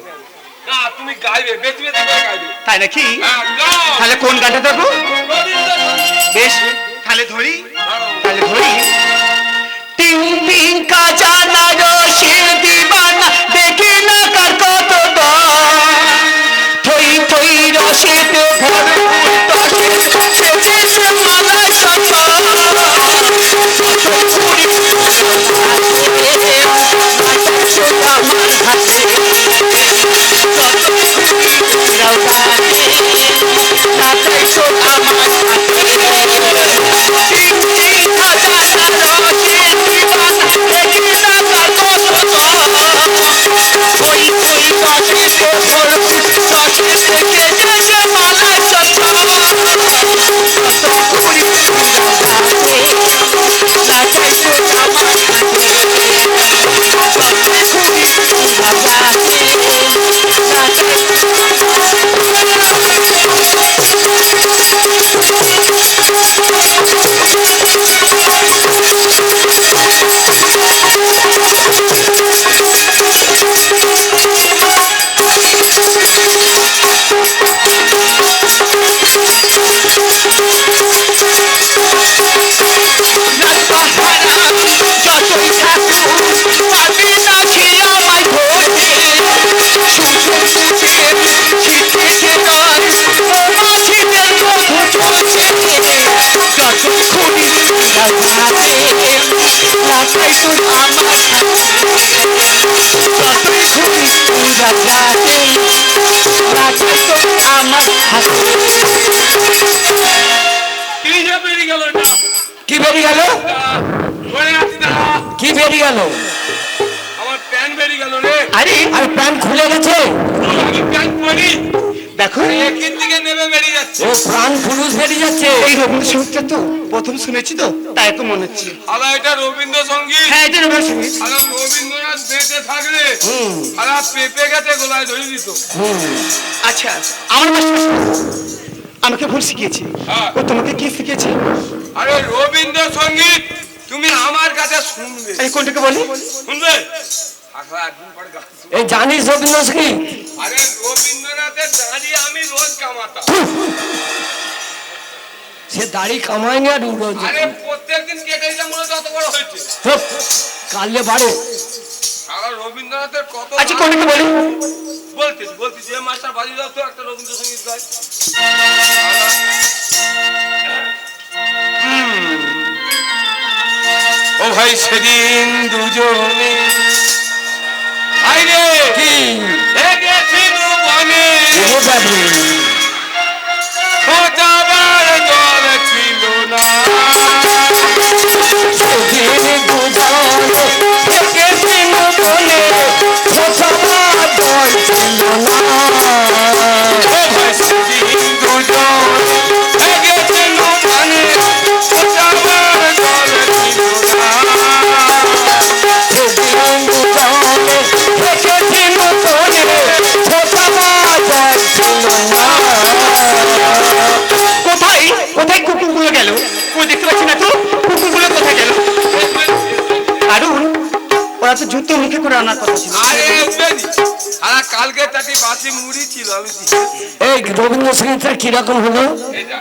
না তুমি গাইবে, বেশি বেশি করে গাইবে। তাই নাকি? হ্যাঁ, গাও। তাহলে কোন গানটা ধরবো? রবীন্দ্রসঙ্গীত বেশ, তাহলে ধরি। ধরো। তাহলে ধরি। টিং টিং का जाना रोशिर दीवाना देखे ना कर कत थई थई रसित भरपुर दशे सेजे से माला सफा কি যে বেরিয়ে গেল এটা? কি বেরিয়ে গেল? ধরে আছি দাঁড়া। কি বেরিয়ে গেল? আমার প্যান্ট বেরিয়ে গেল রে। আরে আরে প্যান্ট খুলে গেছে। আমি প্যান্ট পরি, দেখো, একের দিকে নেমে বেরিয়ে যাচ্ছে। ও প্রাণ ফুলুস বেরিয়ে যাচ্ছে। এই রবীন্দ্রসঙ্গীতটা তো প্রথম শুনেছি তো, তাই তো মনে হচ্ছে। আলা এটা রবীন্দ্রসঙ্গীত। হ্যাঁ, এটা রবীন্দ্রসঙ্গীত। আলা রবীন্দ্রনাথ বেঁচে থাকলে আলা পেঁপে গাছে গোলায় ধরে দিত। আচ্ছা, আমার মাস্টার আমাকে ভুল শিখিয়েছে। হ্যাঁ। ও তোমাকে কি শিখিয়েছে? আরে রবীন্দ্রসঙ্গীত তুমি আমার কাছে শুনবে। আরে কোনটাকে বলি? শুনবে? আখড়া একদিন পরে গান শুনবে। এই জানিস রবীন্দ্রসঙ্গীত? আরে রবীন্দ্রনাথের দাঁড়িয়ে আমি রোজ কামাতাম। সে দাড়ি কামায়নি আর আরে প্রত্যেকদিন কেটে দিলাম বলে যত বড় হয়েছে। চুপ, কাললে বাড়ে। সারা রবীন্দ্রনাথের কত আচ্ছা কোনটাকে বলি? বলতে যে মাস্টার বাজি দাও তো একটা রবীন্দ্রসঙ্গীত গায়। ও ভাই সেদিন দুজনে আইরে কি? গেছিল বনে, ও বাবু, খোঁজাবার জল ছিল না। সেদিন দুজনে থেকেছিল বনে, খোঁজাবার জল ছিল না। ও ভাই সেদিন দুজনে গেছিল বনে, খোঁজাবার জল ছিল না। সেদিন দুজনে থেকেছিল বনে, খোঁজাবার জল ছিল না। কোথায় কোথায় কুকুরগুলো গেল? ও দেখতে পাচ্ছি না তো, কুকুরগুলো কোথায় গেল? আরুন, ওরা তো জুতো মুখে করে আনার কথা ছিল। আরে উঠবেনি। সারা কালকে তাতে বাসি মুড়ি ছিল আমি এই রবীন্দ্র সঙ্গীতটা কিরকম হলো? এই যা।